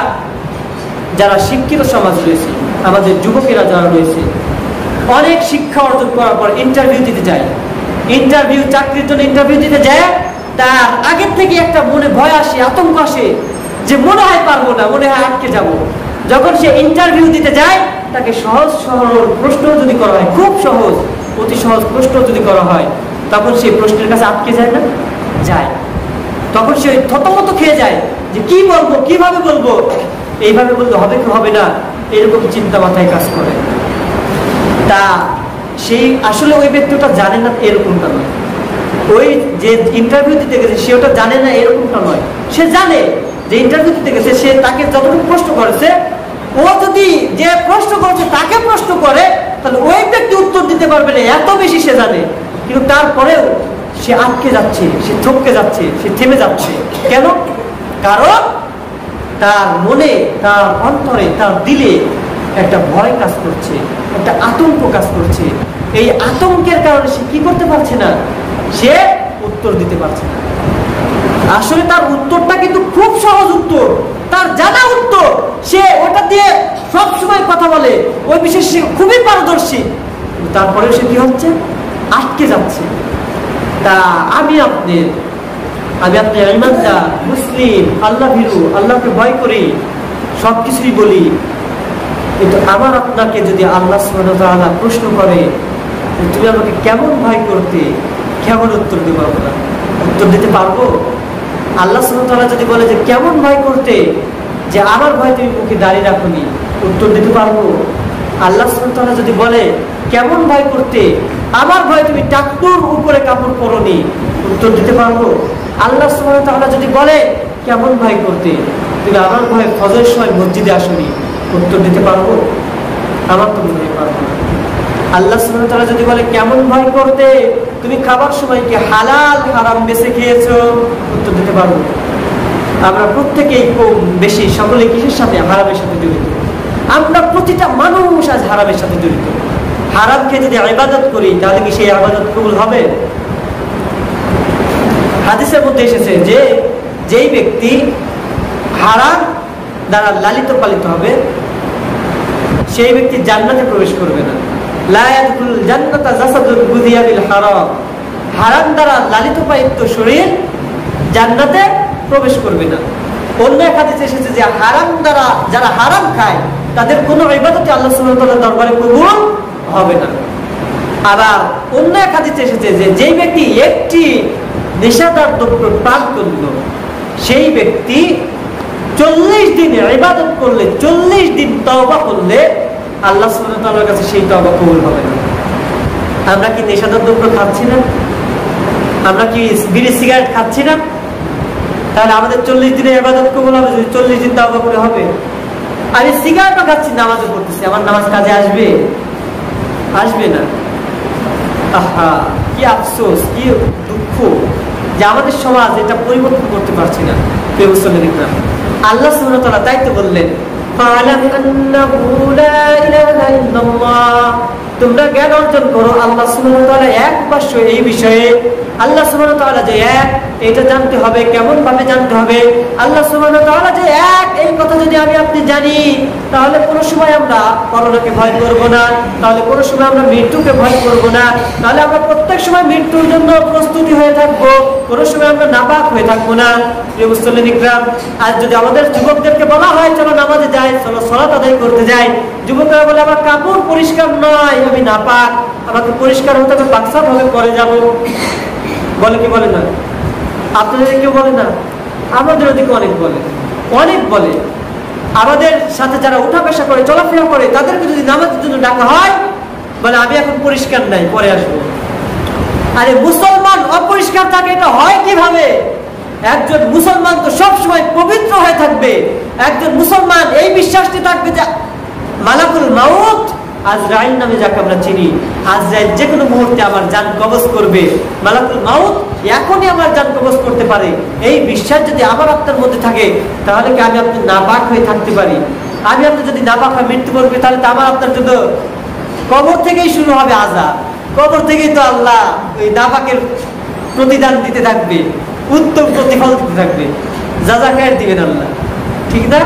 যারা শিক্ষিত সমাজ রয়েছে, আমাদের যুবকেরা যারা রয়েছে, অনেক শিক্ষা অর্জন করার পর ইন্টারভিউ দিতে যায়। ইন্টারভিউ, চাকরির জন্য ইন্টারভিউ দিতে যায়, তার আগের থেকে একটা মনে ভয় আসে, আতঙ্ক আসে যে মনে হয় পারবো না, মনে হয় আটকে যাব। যখন সে ইন্টারভিউ দিতে যায়, তাকে সহজ সরল প্রশ্ন যদি করা হয়, খুব সহজ, অতি সহজ প্রশ্ন যদি করা হয়, তখন সেই প্রশ্নের কাছে আটকে যায় না? যায়। তখন সে থতমত খেয়ে যায় যে কি বলবো, কিভাবে বলবো, এইভাবে বলতে হবে কি হবে না, এরকম চিন্তা মাথায় কাজ করে। তা সেই আসলে ওই ব্যক্তিটা জানে না এরকমটা নয়, ওই যে ইন্টারভিউ দিতে গেছে সে ওটা জানে না এরকমটা নয়। সে জানে যে ইন্টারভিউ দিতে গেছে, সে তাকে যতটুকু প্রশ্ন করেছে, ও যদি যে প্রশ্ন করেছে তাকে প্রশ্ন করে, তাহলে ওই ব্যক্তি উত্তর দিতে পারবে না, এত বেশি সে জানে। কিন্তু তারপরেও সে আটকে যাচ্ছে, সে থমকে যাচ্ছে, সে থেমে যাচ্ছে। কেন? কারণ তার মনে, তার অন্তরে, তার দিলে একটা ভয় কাজ করছে, একটা আতঙ্ক কাজ করছে। এই আতঙ্কের কারণে সে কি করতে পারছে না? সে উত্তর দিতে পারছে না। আসলে তার উত্তরটা কিন্তু খুব সহজ উত্তর, তার জানা উত্তর, সে ওটা দিয়ে সব সময় কথা বলে, ওই বিষয়ে সে খুবই পারদর্শী। তারপরে সে কি হচ্ছে? আটকে যাচ্ছে। তা আমি আপনি ইমানদার, মুসলিম, আল্লাহ ভীরু, আল্লাহকে ভয় করি, সবকিছুই বলি, কিন্তু আমার আপনাকে যদি আল্লাহ সুবহানাহু ওয়া তাআলা প্রশ্ন করে তুমি আমাকে কেমন ভয় করতে, কেমন উত্তর দিতে পারবো না? উত্তর দিতে পারবো? আল্লাহ সুবহানাহু ওয়া তাআলা যদি বলে যে কেমন ভয় করতে, যে আমার ভয় তুমি মুখে দাঁড়িয়ে রাখোনি, উত্তর দিতে পারবো? আল্লাহ সুবহানাহু ওয়া তাআলা যদি বলে কেমন ভয় করতে, আমার ভয় তুমি টাকনুর উপরে কাপড় পরোনি, উত্তর দিতে পারবো? আল্লাহ সুবহানাহু ওয়া তাআলা যদি বলে কেমন ভয় করতে, তুমি আমার ভয়ে ফজরের সময় মসজিদে আসোনি, উত্তর দিতে পারবো? আমার তো মনে হয় পারবো না। আল্লাহ সুবহানাহু ওয়া তাআলা যদি বলে কেমন ভয় করতে, তুমি খাবার সময় কি হালাল হারাম বেছে খেয়েছো? উত্তর দিতে পারবো। আমরা প্রত্যেকেই কম বেশি সকলে কিসের সাথে? হারামের সাথে জড়িত। আমরা প্রতিটা মানুষ আজ হারামের সাথে জড়িত। হারাম খেয়ে যদি ইবাদত করি তাহলে কি সেই ইবাদত কবুল হবে? হাদিসের মধ্যে এসেছে যে যেই ব্যক্তি হারাম দ্বারা লালিত পালিত হবে সেই ব্যক্তি জান্নাতে প্রবেশ করবে না। লা ইয়াদখুলুল জান্নাতা জাসাদুন গুযিয়া বিল হারাম। হারাম দ্বারা লালিত পালিত শরীর জান্নাতে প্রবেশ করবে না। অন্য এক হাদিসে এসেছে যে হারাম দ্বারা যারা হারাম খায় তাদের কোনো ইবাদতই আল্লাহ সুবহানাহু ওয়া তাআলার দরবারে কবুল হবে না। আবার অন্য এক হাদিসে এসেছে যে যেই ব্যক্তি একটি নেশাদার দ্রব্য পান করলো সেই ব্যক্তি 40 দিন ইবাদত করলে, 40 দিন তওবা করলে আল্লাহ সুবহানাহু ওয়া তাআলার কাছে সেই তওবা কবুল হবে না। আমরা কি নেশাদার দ্রব্য খাচ্ছি না? আমরা কি বিড়ি সিগারেট খাচ্ছি না? তাহলে আমাদের 40 দিনে ইবাদত কবুল হবে যদি 40 দিন তওবা করে হবে? আমি সিগারেটও খাচ্ছি, নামাজও পড়তেছি, আমার নামাজ কাজে আসবে? আসবে না। আহা, কি আফসোস, কি দুঃখ যে আমাদের সমাজ এটা পরিবর্তন করতে পারছি না। আল্লাহ সুবহানাহু ওয়া তাআলা তাই তো বললেন, তোমরা জ্ঞান অর্জন করো আল্লাহ সুবহানাহু ওয়া তাআলা এক উপাস্য এই বিষয়ে। আল্লাহ সুবহানাহু ওয়া তাআলা যে এক এটা জানতে হবে। কেমন ভাবে জানতে হবে? আল্লাহ সুবহানাহু ওয়া তাআলা যে এক এই কথা যদি আমি আপনি জানি তাহলে কোনো সময় আমরা করোনাকে ভয় করব না, তাহলে কোনো সময় আমরা মৃত্যুকে ভয় করব না, তাহলে আমরা প্রত্যেক সময় মৃত্যুর জন্য প্রস্তুতি হয়ে থাকবো, কোনো সময় আমরা নাপাক হয়ে থাকবো না। প্রিয় মুসলিম ইকরাম, আজ যদি আমাদের যুবকদেরকে বলা হয় চলো নামাজে যাই, চলো সালাত আদায় করতে যাই, যুবকরা বলে আমার কাপড় পরিষ্কার নয়, আমি নাপাক, আমাকে পরিষ্কার হতে হবে, পাকসাপ ভাবে পরে যাবো, বলে কি বলে না? আপনাদের কেউ বলে না? আমাদের ওদিকে অনেক বলে, অনেক বলে। আমাদের সাথে যারা উঠা পেশা করে চলাফেরা করে তাদেরকে যদি নামাজের জন্য ডাকা হয় বলে আমি এখন পরিষ্কার নাই, পরে আসবো। আরে মুসলমান অপরিষ্কার থাকে এটা হয় কিভাবে? একজন মুসলমান তো সবসময় পবিত্র হয়ে থাকবে। একজন মুসলমান এই বিশ্বাসটি থাকবে যে মালাকুল মাউত আজরাইল নামে যাকে আমরা চিনি, আজরাইল যে কোনো মুহূর্তে আমার জান কবজ করবে, মালাকুল মাউত এখনই আমার জান কবজ করতে পারে। এই বিশ্বাস যদি আমার আপনার মধ্যে থাকে তাহলে কি আমি আপনি নাপাক হয়ে থাকতে পারি? আমি আপনি যদি নাপাক হয়ে মৃত্যুবরণ করি তাহলে তো আমার আপনার জন্য কবর থেকেই শুরু হবে আযাব। কবর থেকেই তো আল্লাহ ওই নাপাকের প্রতিদান দিতে থাকবে, উত্তম প্রতিফল দিতে থাকবে, জাযাকায়ের দিবেন আল্লাহ, ঠিক না?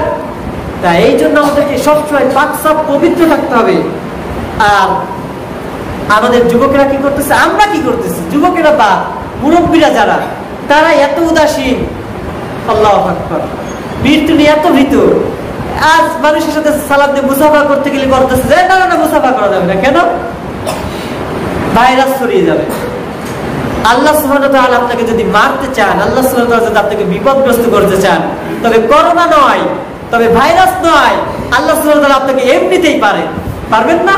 তাই এই জন্য আমাদেরকে সবসময় পাকসাপ পবিত্র থাকতে হবে। আর আমাদের যুবকেরা কি করতেছে, আমরা কি করতেছি? যুবকেরা বা মুরব্বীরা যারা তারা এত উদাসীন, আল্লাহু আকবার, মৃত্যু নিয়ে এত ভীত। আজ মানুষের সাথে সালাম দিয়ে মুসাফা করতে গেলে করতেছে যে না না মুসাফা করা যাবে না। কেন? ভাইরাস ছড়িয়ে যাবে। আল্লাহ সুবহানাহু ওয়া তাআলা আপনাকে যদি মারতে চান, আল্লাহ সুবহানাহু ওয়া তাআলা যদি আপনাকে বিপদগ্রস্ত করতে চান, তবে করোনা নয়, তবে ভাইরাস নয়, আল্লাহ সুবহানাহু ওয়া তাআলা আপনাকে এমনিতেই পারবেন না?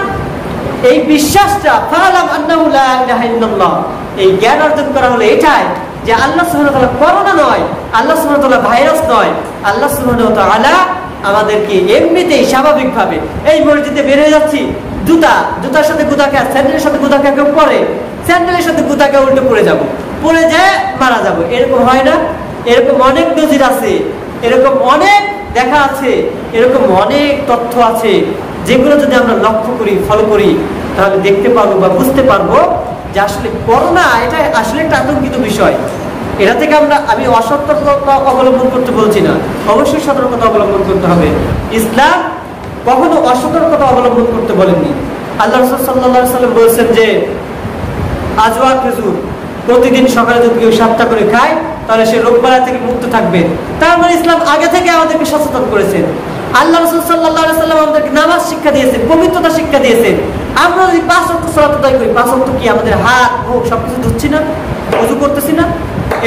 এই বিশ্বাসটা ফালাম আন্নাহু লা ইলাহা ইল্লাল্লাহ, এই জ্ঞান অর্জন করা হলো এটাই যে আল্লাহ সুবহানাহু ওয়া তাআলা করোনা নয়, আল্লাহ সুবহানাহু ওয়া তাআলা ভাইরাস নয়, আল্লাহ সুবহানাহু ওয়া তাআলা আমাদেরকে এমনিতেই স্বাভাবিকভাবে এই মসজিদে বের হয়ে যাচ্ছি, জুতার সাথে গুদাকে, স্যান্ডেলের সাথে গুদাকে কেউ পরে, স্যান্ডেলের সাথে গুদাকে উল্টে পড়ে যাব, পড়ে যায় মারা যাব, এরকম হয় না? এরকম অনেক নজির আছে, এরকম অনেক দেখা আছে, এরকম অনেক তথ্য আছে যেগুলো যদি আমরা লক্ষ্য করি, ফলো করি তাহলে দেখতে পারবো বা বুঝতে পারবো যে আসলে করোনা এটা আসলে একটা আতঙ্কিত বিষয়। এটা থেকে আমি অসতর্কতা অবলম্বন করতে বলছি না, অবশ্যই সতর্কতা অবলম্বন করতে হবে। ইসলাম কখনো অসতর্কতা অবলম্বন করতে বলেননি। আল্লাহ রাসূল সাল্লাল্লাহু আলাইহি ওয়াসাল্লাম বলেছেন যে আজওয়া খেজুর প্রতিদিন সকালে যদি কেউ 7টা করে খায় তাহলে সে রোগবালা থেকে মুক্ত থাকবে। তার মানে ইসলাম আগে থেকে আমাদেরকে সচেতন করেছেন। আল্লাহ রাসূল সাল্লাল্লাহু আলাইহি ওয়াসাল্লাম আমাদেরকে নামাজ শিক্ষা দিয়েছেন, পবিত্রতা শিক্ষা দিয়েছেন। আমরা যদি 5 ওয়াক্ত সালাত আদায় করি, 5 ওয়াক্ত কি আমাদের হাত মুখ সবকিছু ধুচ্ছি না, ওযু করতেছি না?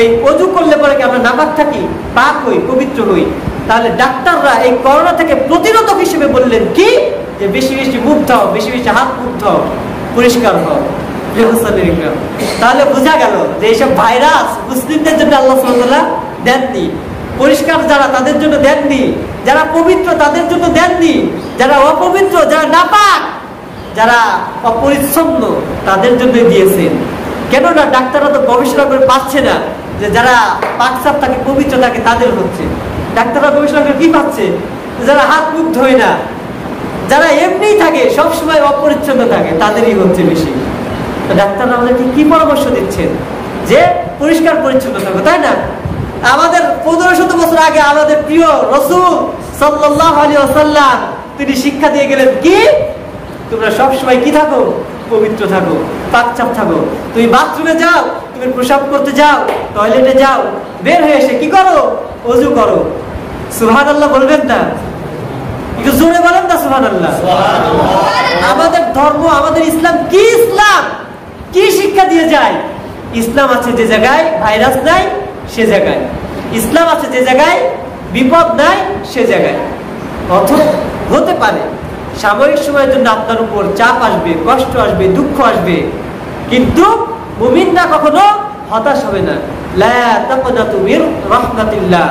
এই ওযু করলে পরে কি আমরা নাপাক থাকি? পাক হই, পবিত্র হই। তাহলে ডাক্তাররা এই করোনা থেকে প্রতিরোধক হিসেবে বললেন কি যে বেশি বেশি মুখ ধোও, বেশি বেশি হাত মুখ ধোও, পরিষ্কার হও। তাহলে বোঝা গেল যে এইসব ভাইরাস মুসলিমদের জন্য আল্লাহ সুবহানাহু ওয়া তাআলা দেননি, পরিষ্কার যারা তাদের জন্য দেননি, যারা পবিত্র তাদের জন্য দেননি, যারা অপবিত্র যারা নাপাক যারা অপরিচ্ছন্ন তাদের জন্য দিয়েছেন। কেননা ডাক্তাররা তো গবেষণা করে পাচ্ছে না যে যারা পাকসাপ থাকে, পবিত্র থাকে তাদের হচ্ছে। ডাক্তাররা গবেষণা করে কি পাচ্ছে? যারা হাত মুখ ধোয় না, যারা এমনি থাকে সবসময় অপরিচ্ছন্ন থাকে তাদেরই হচ্ছে বেশি। ডাক্তাররা আমাদেরকে কি পরামর্শ দিচ্ছেন? যে পরিষ্কার পরিচ্ছন্ন থাকো, তাই না? আমাদের 1500 বছর আগে আমাদের প্রিয় রাসূল সাল্লাল্লাহু আলাইহি ওয়াসাল্লাম তিনি শিক্ষা দিয়ে গেলেন কি? তোমরা সবসময় কি থাকো? পবিত্র থাকো, পাকচাপ থাকো। তুমি বাথরুমে যাও, তুমি প্রসাব করতে যাও, টয়লেটে যাও, বের হয়ে এসে কি করো? ওযু করো। সুবহানাল্লাহ বলবেন না? একটু জোরে বলেন না সুবহানাল্লাহ। আমাদের ধর্ম, আমাদের ইসলাম কি? ইসলাম কি শিক্ষা দিয়ে যায়? ইসলাম আছে যে জায়গায় ভাইরাস নাই সে জায়গায়, ইসলাম আছে যে জায়গায় বিপদ নাই সে জায়গায়। অথবা হতে পারে সাময়িক সময়ের জন্য আপনার উপর চাপ আসবে, কষ্ট আসবে, দুঃখ আসবে, কিন্তু মুমিনরা কখনো হতাশ হবে না। লা তাকনাতু মির রাহমাতিল্লাহ।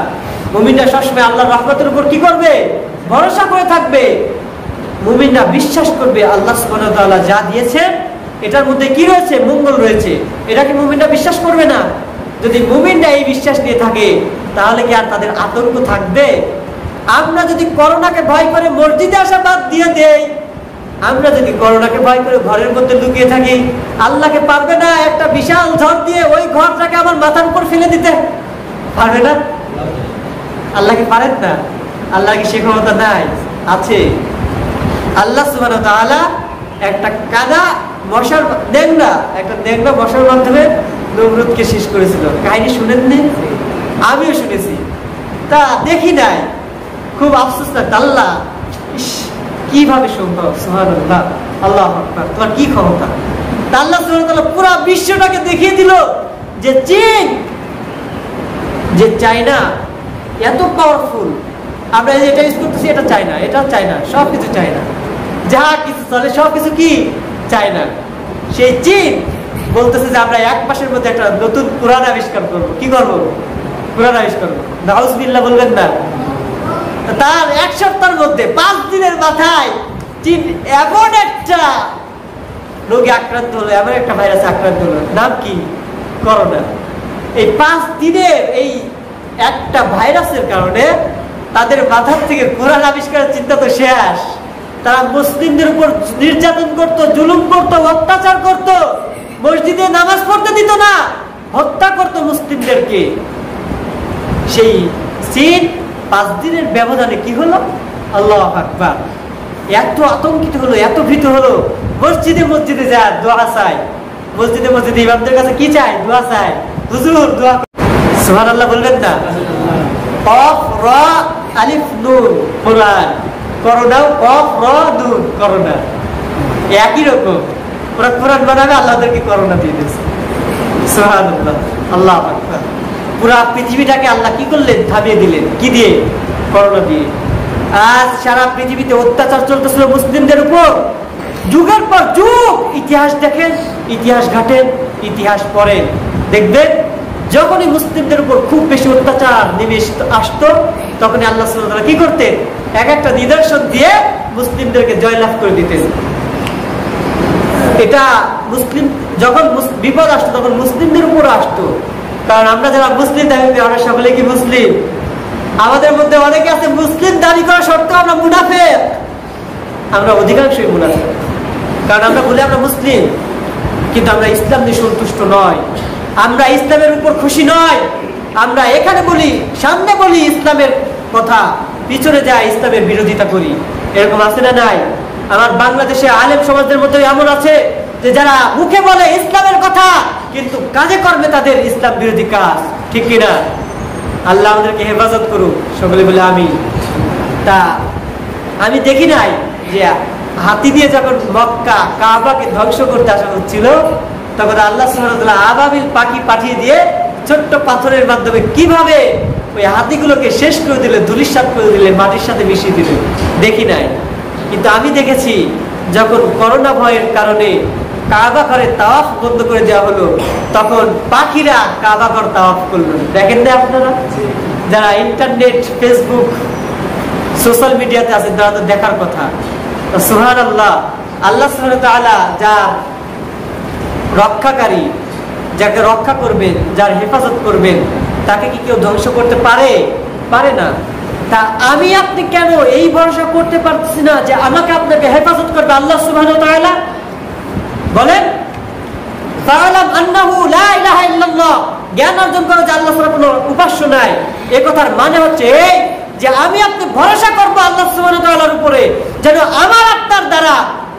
মুমিনরা সবসময় আল্লাহর রহমতের উপর কি করবে? ভরসা করে থাকবে। মুমিনরা বিশ্বাস করবে আল্লাহ সুবহানাহু ওয়া তাআলা যা দিয়েছেন এটার মধ্যে কি রয়েছে? মঙ্গল রয়েছে। এটা কি মুমিনরা বিশ্বাস করবে না? যদি মুমিনরা এই বিশ্বাস নিয়ে থাকে তাহলে কি আর তাদের আতঙ্ক থাকবে? আমরা যদি করোনাকে ভয় করে মসজিদে আসা বাদ দিয়ে দেই, আমরা যদি করোনাকে ভয় করে ঘরের মধ্যে লুকিয়ে থাকি, আল্লাহকে পারবে না একটা বিশাল ঝড় দিয়ে ওই ঘরটাকে আমার মাথার উপর ফেলে দিতে? পারবে না? আল্লাহকে পারেন না? আল্লাহ কি সে ক্ষমতা নাই? আছে। আল্লাহ সুবহানাহু ওয়া তাআলা একটা কানা মশার নেংরা মশার মাধ্যমে নমরুদকে শেষ করেছিল। কাহিনী শুনেননি? আমিও শুনেছি, তা দেখি নাই। খুব আফসোস না আল্লাহ, কিভাবে সম্ভব? সুবহানাল্লাহ, আল্লাহু আকবার, তোমার কি ক্ষমতা? আল্লাহ সুবহানাহু ওয়া তাআলা পুরো বিশ্বটাকে দেখিয়ে দিল যে চীন, যে চায়না এত পাওয়ারফুল। আমরা যেটা ইউজ করতেছি এটা চায়না, এটা চায়না, সবকিছু চায়না, যা কিছু চলে সবকিছু কি? চায়না। সেই চীন বলতেছে যে আমরা 1 মাসের মধ্যে একটা নতুন কোরআন আবিষ্কার করবো। কি করবো? কোরআন আবিষ্কার করবো। নাউজুবিল্লাহ বলবেন না? তার 1 সপ্তাহের মধ্যে 5 দিনের মাথায় চীন এমন একটা রোগে আক্রান্ত হলো, এমন একটা ভাইরাসে আক্রান্ত হলো, নাম কি? করোনা। এই 5 দিনের এই একটা ভাইরাসের কারণে তাদের মাথার থেকে কোরআন আবিষ্কারের চিন্তা তো শেষ। তারা মুসলিমদের উপর নির্যাতন করত, জুলুম করত, অত্যাচার করত, মসজিদে নামাজ পড়তে দিত না, হত্যা করত মুসলিমদেরকে। সেই চীন 5 দিনের ব্যবধানে কি হলো? আল্লাহু আকবার, এত আতঙ্কিত হলো, এত ভীত হলো, মসজিদে যায় দোয়া চায়। মসজিদে ইমামদের কাছে কি চায়? দোয়া চায়। হুজুর দোয়া। সুবহানাল্লাহ বলবেন না? কফ র আলিফ নুন কোরআন। করোনাও কফ র নুন, করোনা একই রকম। ওরা কোরআন বানাবে, আল্লাহদেরকে করোনা দিয়ে দিয়েছে। সুবহানাল্লাহ, আল্লাহু আকবার। পুরা পৃথিবীটাকে আল্লাহ কি করলেন? থামিয়ে দিলেন। কি দিয়ে? করোনা দিয়ে। আজ সারা পৃথিবীতে অত্যাচার চলতেছিল মুসলিমদের উপর, যুগের পর যুগ। ইতিহাস দেখেন, ইতিহাস ঘাটেন, ইতিহাস পড়েন, দেখবেন যখনই মুসলিমদের উপর খুব বেশি অত্যাচার নেমে আসতো তখনই আল্লাহ সুবহানাহু ওয়া তাআলা কি করতেন? এক একটা নিদর্শন দিয়ে মুসলিমদেরকে জয়লাভ করে দিতেন। এটা মুসলিম যখন বিপদ আসতো তখন মুসলিমদের উপর আসতো। কারণ আমরা যারা মুসলিম দাবি করি আমরা সকলে কি মুসলিম? আমাদের মধ্যে অনেকে আছে মুসলিম দাবি করা সত্ত্বেও আমরা মুনাফিক। আমরা অধিকাংশই মুনাফিক, কারণ আমরা বলি আমরা মুসলিম, কিন্তু আমরা ইসলাম নিয়ে সন্তুষ্ট নয়, আমরা ইসলামের উপর খুশি নয়। আমরা এখানে বলি, সামনে বলি ইসলামের কথা, পিছনে যাই ইসলামের বিরোধিতা করি। এরকম আছে না নাই? আমার বাংলাদেশে আলেম সমাজের মধ্যে এমন আছে যে যারা মুখে বলে ইসলামের কথা কিন্তু কাজে কর্মে তাদের ইসলাম বিরোধী কাজ। ঠিক কিনা? আল্লাহ আমাদেরকে হেফাজত করুক, সকলে বলে আমি। তা আমি দেখি নাই যে হাতি দিয়ে যখন মক্কা কাবাকে ধ্বংস করতে আসা হচ্ছিল তখন আল্লাহ সুবহানাহু ওয়া তাআলা আবাবিল পাখি পাঠিয়ে দিয়ে ছোট্ট পাথরের মাধ্যমে কিভাবে ওই হাতিগুলোকে শেষ করে দিলে, ধূলিসাৎ করে দিলে, মাটির সাথে মিশিয়ে দিলে দেখি নাই। কিন্তু আমি দেখেছি যখন করোনা ভয়ের কারণে কাবা ঘরে তাওয়াফ বন্ধ করে দেওয়া হলো তখন পাখিরা কাবা ঘর তাওয়াফ করলো। দেখেন না আপনারা? যারা ইন্টারনেট, ফেসবুক, সোশ্যাল মিডিয়াতে আছেন তারা তো দেখার কথা। সুবহানাল্লাহ, আল্লাহ সুবহানাহু ওয়া তাআলা যা রক্ষাকারী, যাকে রক্ষা করবেন, যার হেফাজত করবেন, তাকে কি কেউ ধ্বংস করতে পারে না। তা আমি আপনি কেন এই ভরসা করতে পারছি না যে আমাকে আপনাকে হেফাজত করবে আল্লাহ সুবহানাহু ওয়া তাআলা? বলেন, ফাআলাম আন্নাহু লা ইলাহা ইল্লাল্লাহ, জ্ঞান অর্জন করো যে আল্লাহ ছাড়া কোনো উপাস্য নাই। এই কথার মানে হচ্ছে এই যে আমি আপনি ভরসা করব আল্লাহ সুবহানাহু ওয়া তাআলার উপরে, যেন আমার আপনার দ্বারা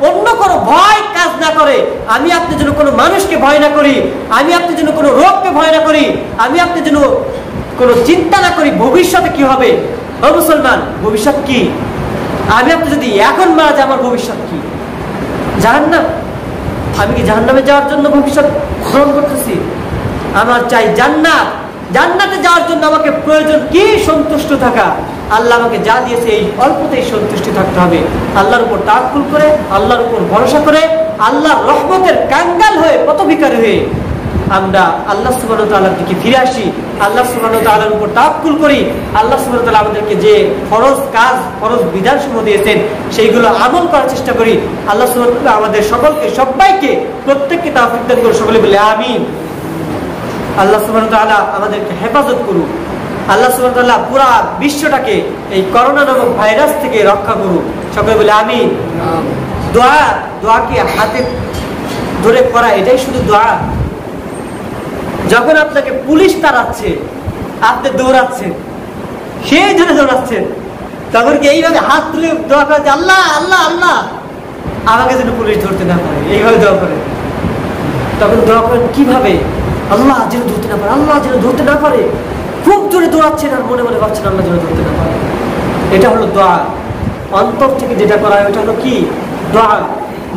অন্য কোনো ভয় কাজ না করে। আমি আপনি যেন কোনো মানুষকে ভয় না করি, আমি আপনি যেন কোনো রোগকে ভয় না করি, আমি আপনি যেন কোনো চিন্তা না করি ভবিষ্যতে কি হবে। ও মুসলমান, ভবিষ্যৎ কি? আমি আপনি যদি এখন মারা যায়, আমার ভবিষ্যৎ কি? জাহান্নাম। আমি কি জাহান্নামে যাওয়ার জন্য ভবিষ্যৎ গ্রহণ করতেছি? আমার চাই জান্নাত। জান্নাতে যাওয়ার জন্য আমাকে প্রয়োজন কি? সন্তুষ্ট থাকা। আল্লাহ আমাকে যা দিয়েছে এই অল্পতেই সন্তুষ্টি থাকতে হবে। আল্লাহর উপর তাওয়াক্কুল করে, আল্লাহর উপর ভরসা করে, আল্লাহর রহমতের কাঙ্গাল হয়ে, পথভিখারী হয়ে আমরা আল্লাহ সুবহানাহু ওয়া তাআলার দিকে ফিরে আসি। আল্লাহ সুবহানাহু ওয়া তাআলার উপর তাওয়াক্কুল করি। আল্লাহ সুবহানাহু ওয়া তাআলা আমাদেরকে যে ফরজ কাজ, ফরজ বিধানসমূহ দিয়েছেন সেইগুলো আমল করার চেষ্টা করি। আল্লাহ সুবহানাহু ওয়া তাআলা আমাদের সবাইকে প্রত্যেককে তৌফিক দান করুন। সকলে বলে আমিন। আল্লাহ সুবহানাহু ওয়া তাআলা আমাদেরকে হেফাজত করুন। আল্লাহ সুবহানাহু ওয়া তাআলা পুরা বিশ্বটাকে এই করোনা নামক ভাইরাস থেকে রক্ষা করুন। সকলে বলে আমিন। দোয়া কি হাতে ধরে করা এটাই শুধু দোয়া? যখন আপনাকে পুলিশ তাড়াচ্ছে, আপনি দৌড়াচ্ছেন, সেই জন্য দৌড়াচ্ছেন, তখন কি এইভাবে হাত তুলে দোয়া করে যে আল্লাহ আল্লাহ আল্লাহ আমাকে যেন পুলিশ ধরতে না পারে, এইভাবে দোয়া করেন? তখন দোয়া করেন কিভাবে? আল্লাহ যেন ধরতে না পারে, আল্লাহ যেন ধরতে না পারে। খুব জোরে দৌড়াচ্ছেন আর মনে মনে ভাবছেন আল্লাহ যেন ধরতে না পারে। এটা হলো দোয়া। অন্তর থেকে যেটা করা হয় ওটা হলো কি? দোয়া।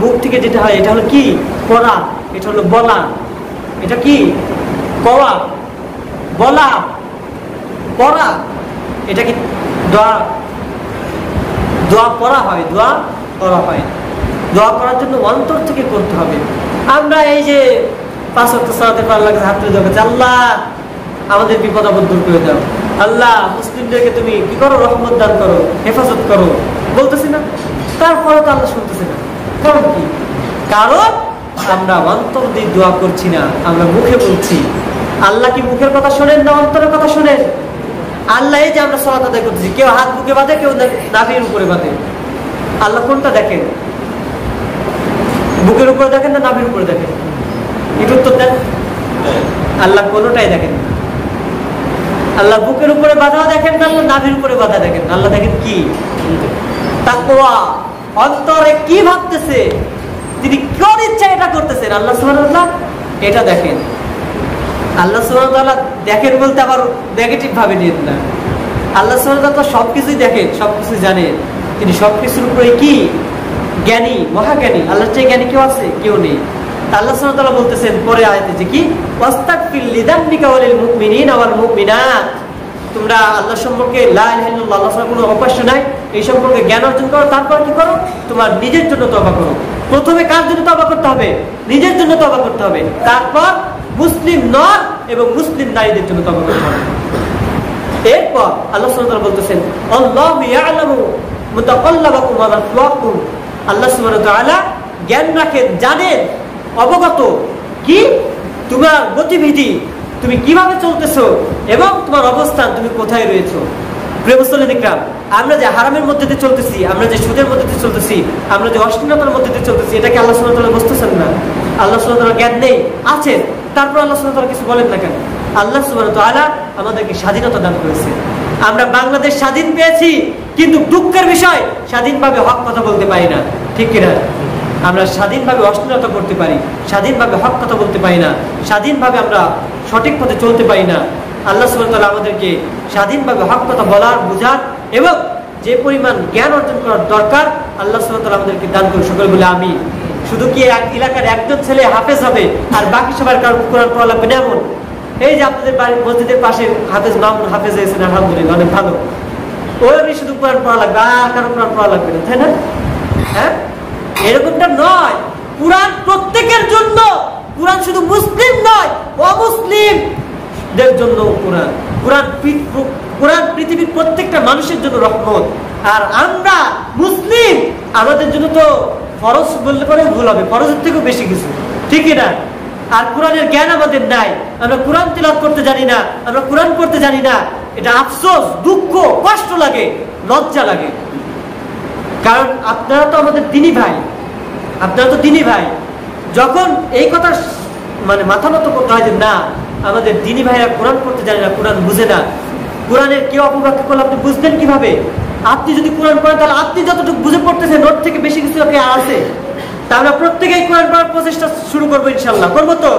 মুখ থেকে যেটা হয় এটা হলো কি? পড়া। এটা হলো বলা। এটা কি? কওয়া, বলা, পড়া। এটা কি দোয়া? দোয়া পড়া হয়, দোয়া করা হয়। দোয়া করার জন্য অন্তর থেকে করতে হবে। আমরা এই যে 5 ওয়াক্ত সালাতে পারলাম, হাত তুলে দোয়া, আল্লাহ আমাদের বিপদ আপদ দূর করে দাও, আল্লাহ মুসলিমদেরকে তুমি কি করো? রহমত দান করো, হেফাজত করো, বলতেছি না? তারপরে তো আল্লাহ শুনতেছে না। কারণ কি? কারণ আমরা অন্তর দিয়ে দোয়া করছি না, আমরা মুখে বলছি। আল্লাহ কি মুখের কথা শোনেন না অন্তরের কথা শোনেন? আল্লাহ এই যে আমরা সালাত আদায় করতেছি, কেউ হাত বুকে বাঁধে, কেউ নাভির উপরে বাঁধে। আল্লাহ কোনটা দেখেন? বুকের উপরে দেখেন না নাভির উপরে দেখেন? একটু উত্তর দেন। আল্লাহ কোনটাই দেখেন না। আল্লাহ বুকের উপরে বাঁধা দেখেন না, আল্লাহ নাভির উপরে বাঁধা দেখেন। আল্লাহ দেখেন কি? তাকওয়া। অন্তরে কি ভাবতেছে, তিনি কোন ইচ্ছা এটা করতেছেন, আল্লাহ সুবহানাহু ওয়া তাআলা এটা দেখেন। আল্লাহ সুবহানাহু ওয়া তাআলা দেখেন বলতে আবার নেগেটিভ ভাবে নিয়েন না। আল্লাহ সুবহানাহু ওয়া তাআলা সবকিছুই দেখেন, সবকিছু জানেন। তিনি সবকিছুর উপরে কি? জ্ঞানী, মহাজ্ঞানী। আল্লাহর চেয়ে জ্ঞানী কেউ আছে? কেউ নেই। আল্লাহ সুবহানাহু ওয়া তাআলা বলতেছেন পরে আয়াতে যে কি? ওয়াস্তাগফির লিযানবিকা ওয়ালিল মুমিনিনা ওয়াল মুমিনাত। তোমরা আল্লাহ সম্পর্কে লা ইলাহা ইল্লাল্লাহ, আল্লাহ ছাড়া কোনো উপাস্য নাই, এই সম্পর্কে জ্ঞান অর্জন করো। তারপর কি করো? তোমার নিজের জন্য তওবা করো। প্রথমে কার জন্য তওবা করতে হবে? নিজের জন্য তওবা করতে হবে। তারপর মুসলিম নর এবং মুসলিম নারীদের জন্য তওবা করতে হবে। এরপর আল্লাহ সুবহানাহু ওয়া তাআলা বলতেছেন আল্লাহু ইয়ালামু মুতাকাল্লাবাকুম ওয়া মাথওয়াকুম। আল্লাহ সুবহানাহু ওয়া তাআলা জ্ঞান রাখেন, জানেন, অবগত কি তোমার গতিবিধি, তুমি কিভাবে চলতেছো এবং তোমার অবস্থান, তুমি কোথায় রয়েছো। প্রিয় মুসলিম ইকরাম, আমরা যে হারামের মধ্যে দিয়ে চলতেছি, আমরা যে সুদের মধ্যে দিয়ে চলতেছি, আমরা যে অশ্লীলতার মধ্যে দিয়ে চলতেছি, এটাকে আল্লাহ সুবহানাহু ওয়া তাআলা বুঝতেছেন না? আল্লাহ সুবহানাহু ওয়া তাআলা জ্ঞান নেই? আছেন। তারপর আল্লাহ সুবহানাহু ওয়া তাআলা কিছু বলেন না কেন? আল্লাহ সুবহানাহু ওয়া তাআলা আমাদেরকে স্বাধীনতা দান করেছে। আমরা বাংলাদেশ স্বাধীন পেয়েছি, কিন্তু দুঃখের বিষয় স্বাধীনভাবে হক কথা বলতে পারি না। ঠিক কিনা? আমরা স্বাধীনভাবে অশ্লীলতা করতে পারি, স্বাধীনভাবে হক কথা বলতে পারি না, স্বাধীনভাবে আমরা সঠিক পথে চলতে পারি না। আল্লাহ সুবহানাহু ওয়া তাআলা আমাদেরকে স্বাধীনভাবে হক কথা বলার, বোঝার এবং যে পরিমাণ জ্ঞান অর্জন করার দরকার আল্লাহ সুবহানাহু ওয়া তাআলা আমাদেরকে দান করুন। সকলে বলে আমিন। শুধু কি এক এলাকার একজন ছেলে হাফেজ হবে আর বাকি সবার কারণ কোরআন পড়া লাগবে না এমন? এই যে আপনাদের বাড়ির মসজিদের পাশে হাফেজ মামুন হাফেজ হয়েছেন, আলহামদুলিল্লাহ, অনেক ভালো। ওই শুধু কোরআন পড়া লাগবে, আর কারো কোরআন পড়া লাগবে না, তাই না? হ্যাঁ, এরকমটা নয়। কোরআন প্রত্যেকের জন্য। কোরআন শুধু মুসলিম নয়, অমুসলিমদের জন্য কোরআন। কোরআন পৃথিবীর প্রত্যেকটা মানুষের জন্য রহমত। আর আমরা মুসলিম, আমাদের জন্য তো ফরজ বললে পরে ভুল হবে, ফরজের থেকেও বেশি কিছু, ঠিক না? আর কোরআনের জ্ঞান আমাদের নাই, আমরা কোরআন তিলাওয়াত করতে জানি না, আমরা কোরআন পড়তে জানি না। এটা আফসোস, দুঃখ, কষ্ট লাগে, লজ্জা লাগে। কারণ আপনারা তো আমাদের দিনী ভাই, আপনারা তো দিনী ভাই। যখন এই কথা মানে মাথা নত করতে হয় যে না, আমাদের দিনী ভাইরা কোরআন পড়তে জানে না, কোরআন বুঝে না, কোরআনের কেউ অপব্যাখ্যা করলে আপনি বুঝবেন কিভাবে? আপনি যদি কোরআন পড়েন তাহলে আপনি যতটুকু বুঝে পড়তেছেন ওর থেকে বেশি কিছু আছে। তা আমরা প্রত্যেকেই কোরআন পড়ার প্রচেষ্টা শুরু করবো, ইনশাআল্লাহ। করবো তো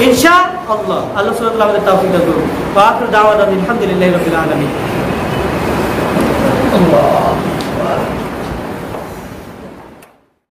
ইনশাআল্লাহ। আল্লাহ সুবহানাহু ওয়া তাআলা আমাদের তৌফিক দান করুন। ওয়া আখিরু দাওয়ানা আলহামদুলিল্লাহি রাব্বিল আলামিন। আল্লাহ।